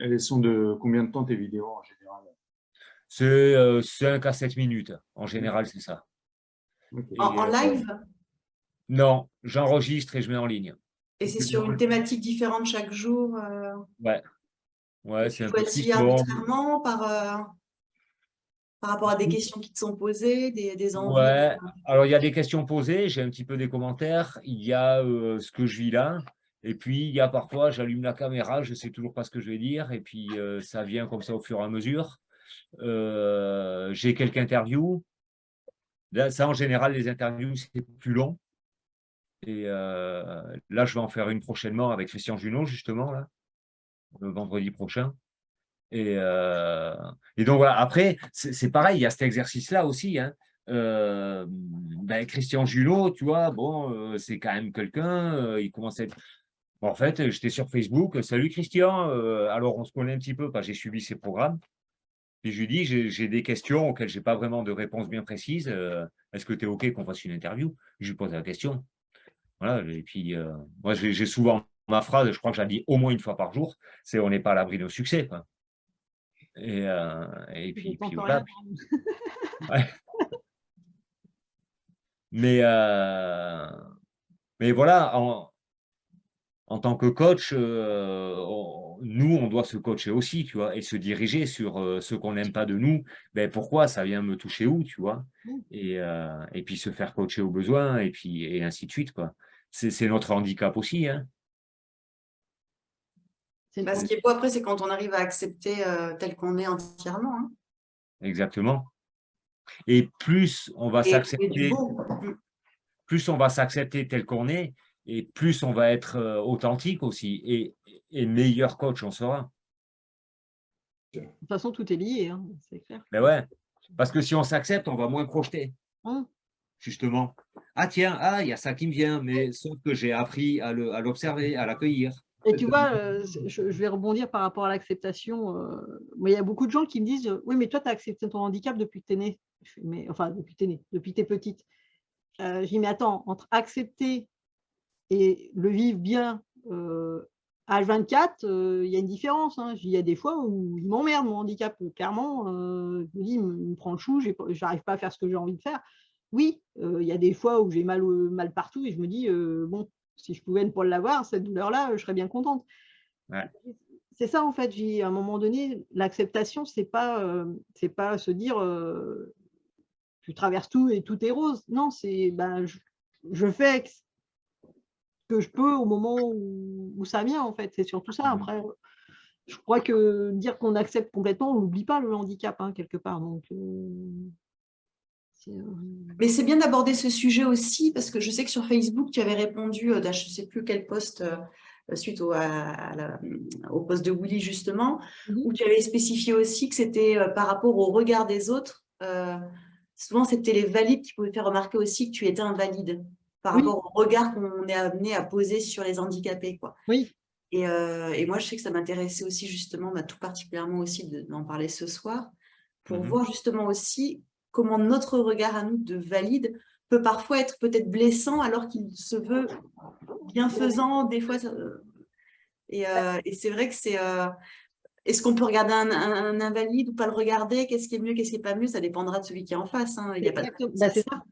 Elles sont de combien de temps tes vidéos en général? C'est 5 à 7 minutes. En général, c'est ça. Okay. En live? Non, j'enregistre et je mets en ligne. Et c'est sur une thématique différente chaque jour? Ouais, c'est un peu choisi arbitrairement par rapport à des questions qui te sont posées, des envies? Ouais, alors il y a des questions posées, j'ai un petit peu des commentaires, il y a ce que je vis là, et puis il y a parfois, j'allume la caméra, je ne sais toujours pas ce que je vais dire, et puis ça vient comme ça au fur et à mesure. J'ai quelques interviews. Là, ça, en général, les interviews, c'est plus long. Et là, je vais en faire une prochainement avec Christian Junot, justement, là, le vendredi prochain. Et donc, voilà. Après, c'est pareil, il y a cet exercice-là aussi. Hein. Christian Junot, tu vois, bon, c'est quand même quelqu'un, il commence à être… Bon, en fait, j'étais sur Facebook, salut Christian, alors on se connaît un petit peu, j'ai suivi ses programmes. Puis je lui dis, j'ai des questions auxquelles je n'ai pas vraiment de réponse bien précise. Est-ce que tu es OK qu'on fasse une interview? Je lui pose la question. Voilà, et puis, moi, j'ai souvent ma phrase, je crois que je la dis au moins une fois par jour, c'est on n'est pas à l'abri de succès. Quoi. Et puis voilà. Ouais. Mais voilà, en tant que coach, nous, on doit se coacher aussi, tu vois, et se diriger sur ce qu'on n'aime pas de nous. Pourquoi ça vient me toucher où, tu vois, et puis se faire coacher au besoin, et ainsi de suite, quoi. C'est notre handicap aussi, hein. Ce qui est beau après, c'est quand on arrive à accepter tel qu'on est entièrement. Hein. Exactement. Et plus on va Et du s'accepter, beau. plus on va s'accepter tel qu'on est, et plus on va être authentique aussi, et meilleur coach on sera. De toute façon, tout est lié, hein, c'est clair. Mais ouais, parce que si on s'accepte, on va moins projeter, justement. Ah tiens, il y a ça qui me vient, mais sauf que j'ai appris à l'observer, à l'accueillir. Et tu vois, je vais rebondir par rapport à l'acceptation. Mais il y a beaucoup de gens qui me disent « Oui, mais toi, tu as accepté ton handicap depuis que tu es née. » Enfin, depuis que tu es née, depuis que tu es petite. Je dis « Mais attends, entre accepter et le vivre bien H24, il y a une différence. Hein. » Il y a des fois où il m'emmerde, mon handicap. Clairement, je me dis « Il me prend le chou, je n'arrive pas à faire ce que j'ai envie de faire. » Oui, il y a des fois où j'ai mal partout et je me dis « Bon, si je pouvais ne pas l'avoir, cette douleur-là, je serais bien contente. » Ouais. C'est ça, en fait. À un moment donné, l'acceptation, c'est pas se dire tu traverses tout et tout est rose. Non, c'est je fais ce que je peux au moment où ça vient, en fait. C'est surtout ça. Après, je crois que dire qu'on accepte complètement, on n'oublie pas le handicap, hein, quelque part. Donc, mais c'est bien d'aborder ce sujet aussi, parce que je sais que sur Facebook, tu avais répondu, je ne sais plus quel post, suite au post de Willy, justement, où tu avais spécifié aussi que c'était par rapport au regard des autres. Souvent, c'était les valides qui pouvaient faire remarquer aussi que tu étais invalide par rapport au regard qu'on est amené à poser sur les handicapés, quoi. Oui. Et moi, je sais que ça m'intéressait aussi, justement, tout particulièrement aussi d'en parler ce soir, pour voir justement aussi comment notre regard à nous de valide peut parfois être peut-être blessant alors qu'il se veut bienfaisant des fois. Et c'est vrai que c'est… est-ce qu'on peut regarder un invalide ou pas le regarder? Qu'est-ce qui est mieux, qu'est-ce qui n'est pas mieux? Ça dépendra de celui qui est en face. Hein. Il y a pas de… c'est ça.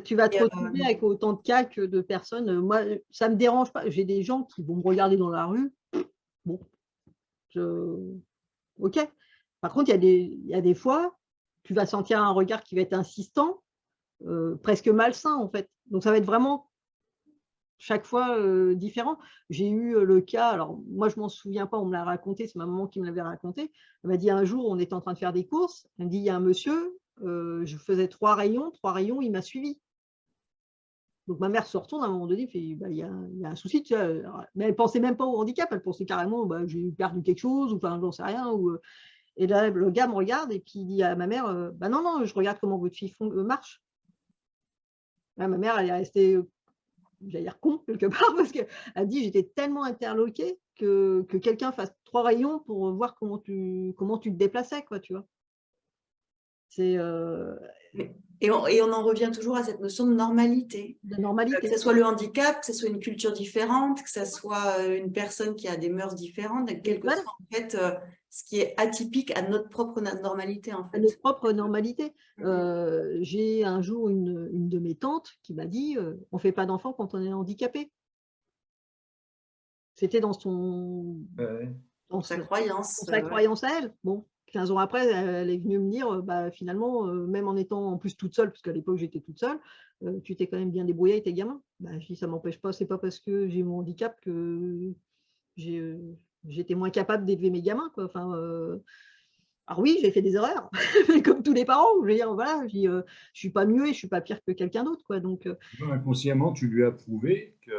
Tu vas te retrouver avec autant de cas que de personnes. Moi, ça ne me dérange pas. J'ai des gens qui vont me regarder dans la rue. Bon, ok. Par contre, il y a des fois, tu vas sentir un regard qui va être insistant, presque malsain, en fait. Donc, ça va être vraiment chaque fois différent. J'ai eu le cas, alors moi, je ne m'en souviens pas, on me l'a raconté, c'est ma maman qui me l'avait raconté. Elle m'a dit un jour, on était en train de faire des courses. Elle me dit, il y a un monsieur, je faisais 3 rayons, il m'a suivi. Donc, ma mère se retourne à un moment donné, fait, il y a un souci, tu vois. Mais elle ne pensait même pas au handicap, elle pensait carrément, j'ai perdu quelque chose, ou enfin, j'en sais rien. Et là, le gars me regarde et puis il dit à ma mère, non, non, je regarde comment votre fille marche. Là, ma mère, elle est restée, j'allais dire con, quelque part, parce qu'elle dit, j'étais tellement interloquée que quelqu'un fasse 3 rayons pour voir comment tu te déplaçais, quoi, tu vois. C'est… Et on en revient toujours à cette notion de normalité. De normalité. Que ce soit le handicap, que ce soit une culture différente, que ce soit une personne qui a des mœurs différentes, quel que soit en fait ce qui est atypique à notre propre normalité. En fait. À notre propre normalité. J'ai un jour une de mes tantes qui m'a dit on ne fait pas d'enfants quand on est handicapé. C'était dans sa croyance. Sa croyance à elle. Bon. 15 ans après, elle est venue me dire, finalement, même en étant en plus toute seule, parce qu'à l'époque j'étais toute seule, tu t'es quand même bien débrouillée avec tes gamins. Je dis, ça ne m'empêche pas, c'est pas parce que j'ai mon handicap que j'étais moins capable d'élever mes gamins, quoi. Enfin, alors oui, j'ai fait des erreurs, mais comme tous les parents, je veux dire, voilà, je ne suis pas mieux et je ne suis pas pire que quelqu'un d'autre, quoi. Donc, inconsciemment, tu lui as prouvé que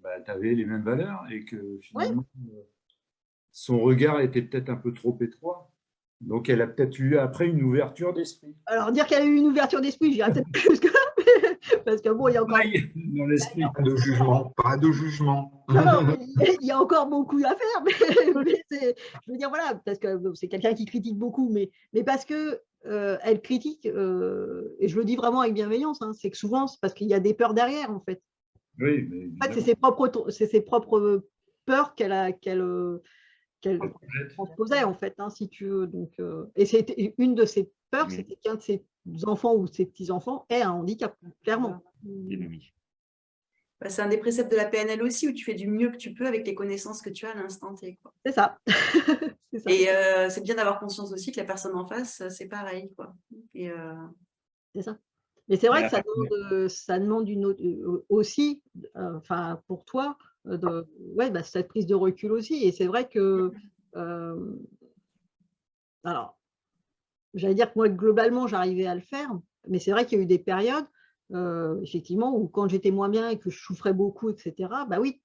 tu avais les mêmes valeurs et que finalement, son regard était peut-être un peu trop étroit. Donc, elle a peut-être eu après une ouverture d'esprit. Alors, dire qu'elle a eu une ouverture d'esprit, je dirais peut-être plus que là, parce que bon, il y a encore… Dans l'esprit. Pas de jugement, pas de jugement. Non, il y a encore beaucoup à faire, mais je veux dire, voilà, parce que c'est quelqu'un qui critique beaucoup, mais parce que elle critique, et je le dis vraiment avec bienveillance, hein, c'est que souvent, c'est parce qu'il y a des peurs derrière, en fait. Oui, mais en fait, c'est ses propres peurs qu'elle transposait, en fait, hein, si tu veux. Donc, et c'était une de ses peurs, c'était qu'un de ses enfants ou ses petits-enfants ait un handicap, clairement. C'est un des préceptes de la PNL aussi, où tu fais du mieux que tu peux avec les connaissances que tu as à l'instant T. C'est ça. Et c'est bien d'avoir conscience aussi que la personne en face, c'est pareil, quoi. C'est ça. Mais c'est vrai que ça demande une autre, aussi, enfin pour toi, cette prise de recul aussi. Et c'est vrai que, alors, j'allais dire que moi, globalement, j'arrivais à le faire, mais c'est vrai qu'il y a eu des périodes, effectivement, où quand j'étais moins bien et que je souffrais beaucoup, etc., bah oui,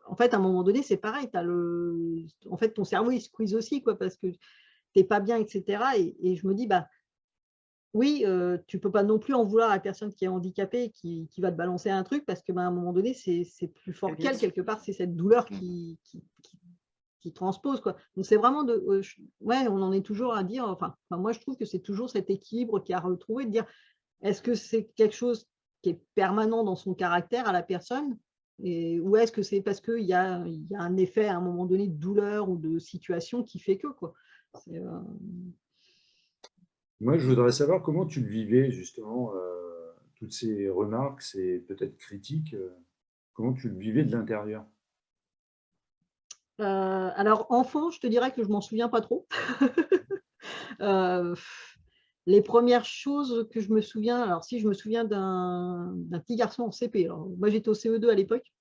en fait, à un moment donné, c'est pareil, en fait, ton cerveau, il squeeze aussi, quoi, parce que tu n'es pas bien, etc. Et je me dis, bah oui, tu ne peux pas non plus en vouloir à la personne qui est handicapée et qui va te balancer un truc, parce que, bah, à un moment donné, c'est plus fort qu'elle, quelque part, c'est cette douleur qui transpose, quoi. Donc c'est vraiment ouais, on en est toujours à dire, enfin moi je trouve que c'est toujours cet équilibre qu'il y a à retrouver, de dire est-ce que c'est quelque chose qui est permanent dans son caractère à la personne, ou est-ce que c'est parce qu'il y a un effet à un moment donné de douleur ou de situation qui fait que, quoi. Moi, je voudrais savoir comment tu le vivais, justement, toutes ces remarques, ces peut-être critiques, comment tu le vivais de l'intérieur? Alors enfant, je te dirais que je m'en souviens pas trop. Les premières choses que je me souviens, alors si je me souviens d'un petit garçon en CP, alors moi j'étais au CE2 à l'époque,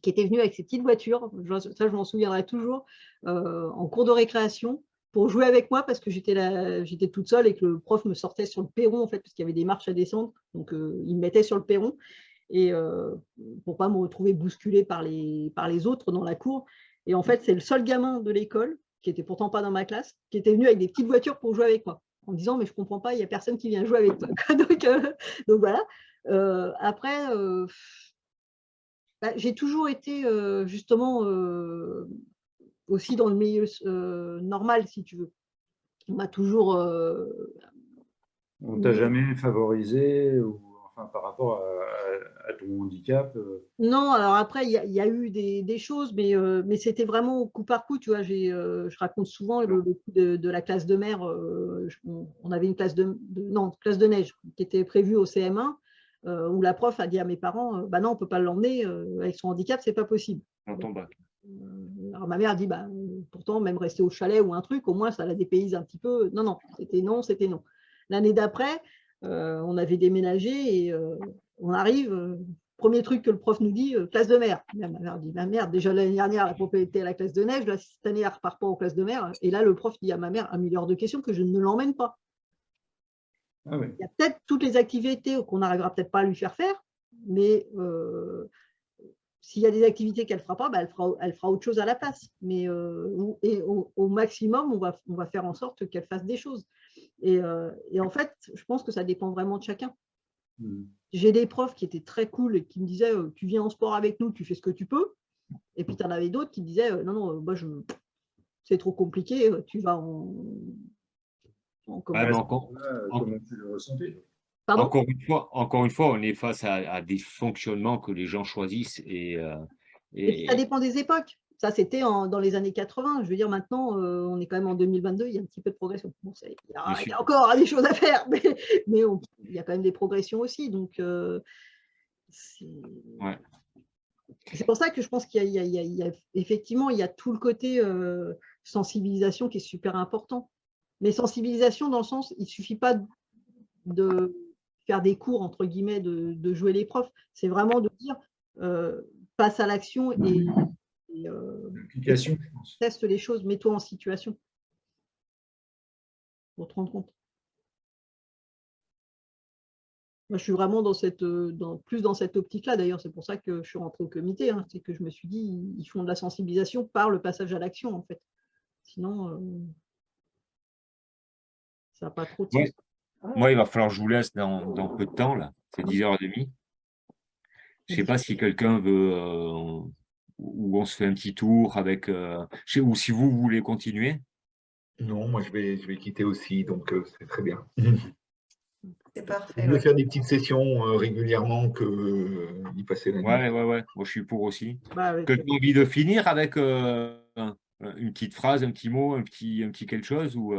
qui était venu avec ses petites voitures, ça je m'en souviendrai toujours, en cours de récréation, pour jouer avec moi, parce que j'étais toute seule et que le prof me sortait sur le perron, en fait, parce qu'il y avait des marches à descendre, donc il me mettait sur le perron, et pour pas me retrouver bousculée par les autres dans la cour. Et en fait, c'est le seul gamin de l'école, qui était pourtant pas dans ma classe, qui était venu avec des petites voitures pour jouer avec moi, en me disant mais je comprends pas, il n'y a personne qui vient jouer avec toi. Donc voilà. Après, bah, j'ai toujours été justement aussi dans le milieu normal, si tu veux. On m'a toujours On t'a jamais favorisé, ou enfin par rapport à ton handicap? Non, alors après, il y a eu des choses, mais c'était vraiment au coup par coup, tu vois. Je raconte souvent le coup de la classe de mer. On avait une classe classe de neige qui était prévue au CM1, où la prof a dit à mes parents, bah non, on ne peut pas l'emmener, avec son handicap, c'est pas possible. Dans ton bac. Alors ma mère dit, bah, pourtant, même rester au chalet ou un truc, au moins ça la dépayse un petit peu. Non, non, c'était non, c'était non. L'année d'après, on avait déménagé et on arrive. Premier truc que le prof nous dit, classe de mer. Ma mère dit, ma mère, déjà l'année dernière, elle a pas été à la classe de neige, là, cette année, elle ne repart pas aux classes de mer. Et là, le prof dit à ma mère, 1 milliard de questions, que je ne l'emmène pas. Ah oui. Il y a peut-être toutes les activités qu'on n'arrivera peut-être pas à lui faire faire, mais s'il y a des activités qu'elle ne fera pas, bah, elle fera autre chose à la place. Mais au maximum, on va faire en sorte qu'elle fasse des choses. Et en fait, je pense que ça dépend vraiment de chacun. J'ai des profs qui étaient très cool et qui me disaient tu viens en sport avec nous, tu fais ce que tu peux. Et puis tu en avais d'autres qui disaient non, non, moi c'est trop compliqué, tu vas en comment tu le ressentais? Pardon ? Encore une fois, on est face à des fonctionnements que les gens choisissent. Et puis ça dépend des époques. Ça, c'était dans les années 80. Je veux dire, maintenant, on est quand même en 2022, il y a un petit peu de progression. Bon, il y a encore des choses à faire, mais il y a quand même des progressions aussi. Donc, c'est pour ça que je pense qu'il y a effectivement, il y a tout le côté sensibilisation qui est super important. Mais sensibilisation dans le sens, il ne suffit pas de faire des cours, entre guillemets, de jouer les profs. C'est vraiment de dire, passe à l'action et teste les choses, mets-toi en situation pour te rendre compte. Moi, je suis vraiment plus dans cette optique-là. D'ailleurs, c'est pour ça que je suis rentrée au comité. Hein. C'est que je me suis dit, ils font de la sensibilisation par le passage à l'action, en fait. Sinon, ça n'a pas trop de sens. Moi, il va falloir que je vous laisse dans peu de temps, là. C'est 10h30. Je ne sais pas si quelqu'un veut, ou on se fait un petit tour avec, ou si vous voulez continuer. Non, moi je vais quitter aussi, donc c'est très bien. C'est parfait. Je vais faire des petites sessions régulièrement que y passer la nuit. Ouais. Moi, je suis pour aussi. Bah, Quelqu'un a envie de finir avec une petite phrase, un petit mot, un petit quelque chose ou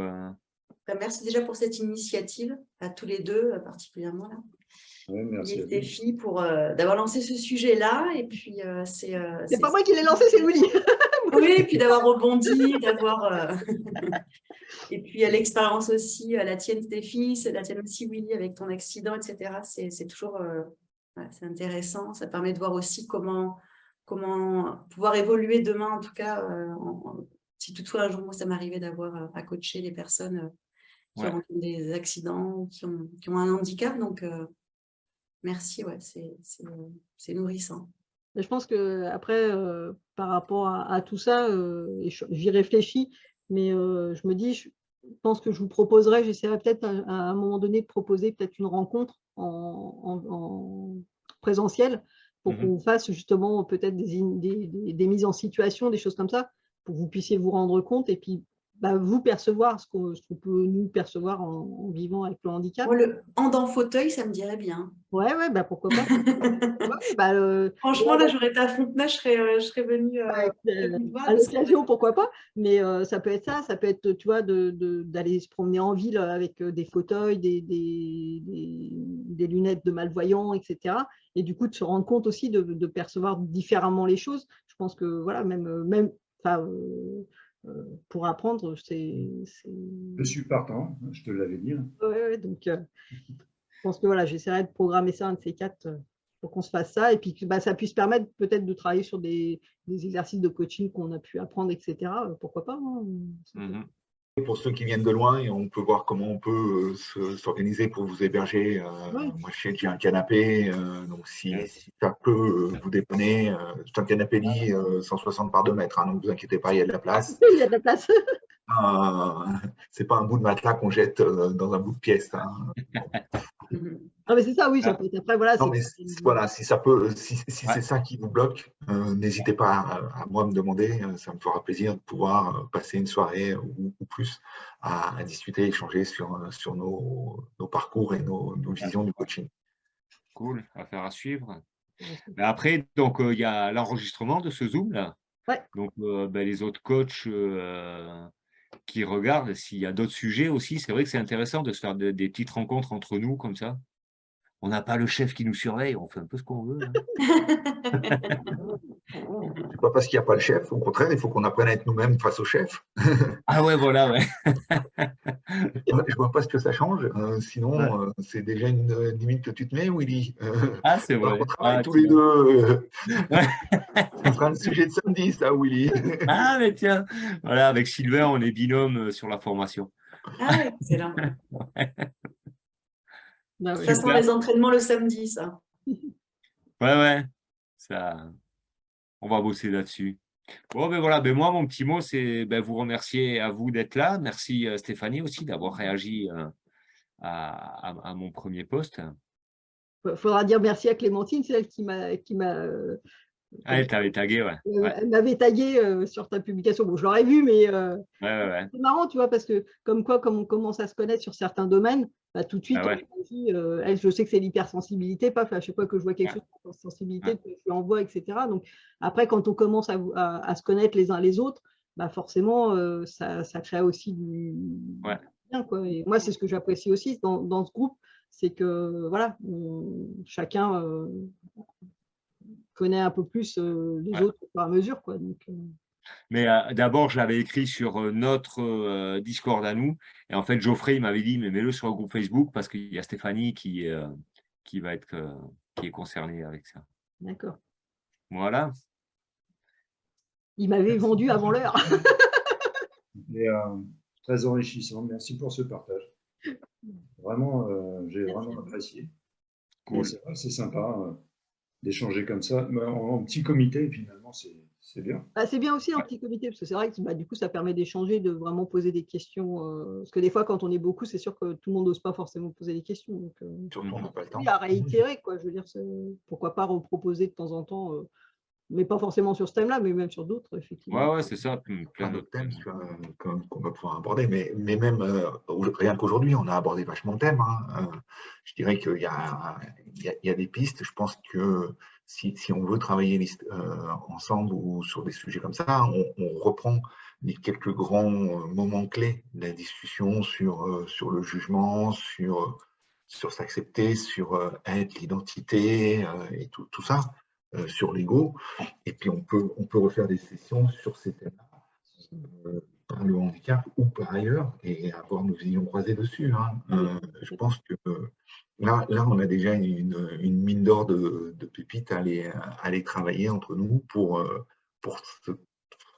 Merci déjà pour cette initiative, à tous les deux, particulièrement là. Ouais, merci et Stéphie pour d'avoir lancé ce sujet-là. Et puis, c'est pas moi qui l'ai lancé, c'est Willy. Oui, et puis d'avoir rebondi, d'avoir. Et puis l'expérience aussi, la tienne Stéphie, c'est la tienne aussi Willy avec ton accident, etc. C'est toujours c'est intéressant. Ça permet de voir aussi comment pouvoir évoluer demain, en tout cas, si toutefois un jour moi ça m'arrivait d'avoir à coacher les personnes soit qui ont des accidents, qui ont un handicap. Donc, merci, ouais, c'est nourrissant. Je pense qu'après, par rapport à tout ça, j'y réfléchis, mais je me dis, je pense que je vous proposerai, j'essaierai peut-être à un moment donné de proposer peut-être une rencontre en présentiel pour qu'on fasse justement peut-être des mises en situation, des choses comme ça, pour que vous puissiez vous rendre compte et puis vous percevoir ce qu'on peut nous percevoir en vivant avec le handicap. Moi, le hand en fauteuil, ça me dirait bien. Ouais, pourquoi pas. Ouais, franchement, là, j'aurais été à Fontenay, je serais venue à l'occasion, pourquoi pas. Mais ça peut être ça peut être, tu vois, d'aller se promener en ville avec des fauteuils, des lunettes de malvoyants, etc. Et du coup, de se rendre compte aussi de percevoir différemment les choses. Je pense que, voilà, même pour apprendre, c'est… Je suis partant, je te l'avais dit. Ouais, donc, je pense que voilà, j'essaierai de programmer ça, un de ces quatre, pour qu'on se fasse ça, et puis que ça puisse permettre peut-être de travailler sur des exercices de coaching qu'on a pu apprendre, etc. Pourquoi pas, hein. Pour ceux qui viennent de loin, et on peut voir comment on peut s'organiser pour vous héberger. Moi, j'ai un canapé, donc si ça peut vous dépanner, c'est un canapé lit 160 par 2 mètres, hein, donc ne vous inquiétez pas, il y a de la place. Il y a de la place. C'est pas un bout de matelas qu'on jette dans un bout de pièce. Hein. Ah, mais c'est ça, oui, ça peut être après, voilà. Non, mais voilà, si c'est ça qui vous bloque, n'hésitez pas à moi me demander, ça me fera plaisir de pouvoir passer une soirée ou plus à discuter, échanger sur nos parcours et nos visions du coaching. Cool, affaire à suivre. Mais après, donc il y a l'enregistrement de ce Zoom là. Donc les autres coachs qui regardent, s'il y a d'autres sujets aussi, c'est vrai que c'est intéressant de se faire des petites rencontres entre nous comme ça. On n'a pas le chef qui nous surveille, on fait un peu ce qu'on veut. C'est pas parce qu'il n'y a pas le chef, au contraire, il faut qu'on apprenne à être nous-mêmes face au chef. Ah ouais, voilà, ouais. Je vois pas ce que ça change, sinon c'est déjà une limite que tu te mets, Willy. Ah, c'est vrai. On travaille tous les deux. Ça sera le sujet de samedi, ça, Willy. Ah, mais tiens, voilà, avec Sylvain, on est binôme sur la formation. Ah, excellent. Ça sent les entraînements le samedi, ça. Ouais, ça, on va bosser là-dessus. Bon, ben voilà, moi, mon petit mot, c'est vous remercier à vous d'être là. Merci Stéphanie aussi d'avoir réagi à mon premier post. Il faudra dire merci à Clémentine, c'est elle qui m'a elle t'avait tagué, ouais. Elle m'avait tagué sur ta publication. Bon, je l'aurais vu, mais c'est marrant, tu vois, parce que comme on commence à se connaître sur certains domaines, tout de suite, elle, je sais que c'est l'hypersensibilité, paf, à chaque fois que je vois quelque chose de sensibilité, je lui envoie, etc. Donc après, quand on commence à se connaître les uns les autres, forcément, ça crée aussi du bien, quoi. Et moi, c'est ce que j'apprécie aussi dans ce groupe, c'est que voilà, chacun connaît un peu plus les autres au fur et à mesure, quoi. Donc, mais d'abord, je l'avais écrit sur notre Discord à nous. Et en fait, Geoffrey, il m'avait dit, mais mets-le sur le groupe Facebook parce qu'il y a Stéphanie qui est concernée avec ça. D'accord. Voilà. Il m'avait vendu avant l'heure. Très enrichissant. Merci pour ce partage. Vraiment, j'ai vraiment apprécié. Cool. C'est vrai que c'est sympa d'échanger comme ça. En petit comité, finalement, c'est bien. C'est bien aussi en petit comité, parce que c'est vrai que du coup, ça permet d'échanger, de vraiment poser des questions. Parce que des fois, quand on est beaucoup, c'est sûr que tout le monde n'ose pas forcément poser des questions. Donc, surtout, on n'a pas le temps. À réitérer, quoi. Je veux dire, pourquoi pas reproposer de temps en temps, mais pas forcément sur ce thème-là, mais même sur d'autres, effectivement. Ouais, c'est ça. Plein d'autres thèmes qu'on va pouvoir aborder. Mais même, rien qu'aujourd'hui, on a abordé vachement de thèmes. Hein. Je dirais qu'il y a des pistes. Je pense que si on veut travailler ensemble ou sur des sujets comme ça, on reprend les quelques grands moments clés de la discussion sur le jugement, sur s'accepter, sur être, l'identité et tout ça. Sur l'ego, et puis on peut refaire des sessions sur ces thèmes-là, par le handicap ou par ailleurs, et avoir nos visions croisées dessus. Hein. Je pense que là, on a déjà une mine d'or de pépites à aller travailler entre nous pour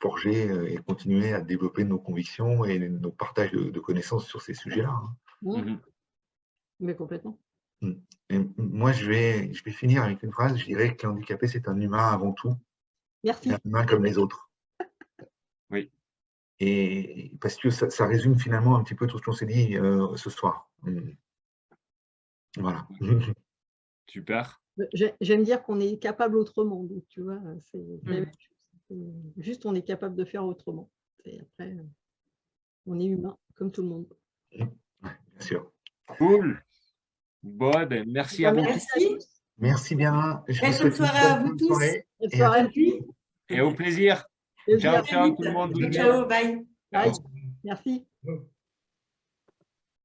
forger et continuer à développer nos convictions et nos partages de connaissances sur ces sujets-là. Mais complètement. Et moi, je vais finir avec une phrase. Je dirais que l'handicapé, c'est un humain avant tout. Merci. Un humain comme les autres. Oui. Et parce que ça résume finalement un petit peu tout ce qu'on s'est dit ce soir. Voilà. Super. J'aime dire qu'on est capable autrement. Donc, tu vois, c'est la même chose. Juste, on est capable de faire autrement. Et après, on est humain, comme tout le monde. Bien sûr. Cool. Bon, ben, merci à vous. Merci. Merci bien. Je vous Bonne souhaite soirée une à bonne vous tous. soirée. Bonne Et à soirée. Et au plaisir. Ciao, ciao tout le monde. Ciao, bye. Bye. Merci.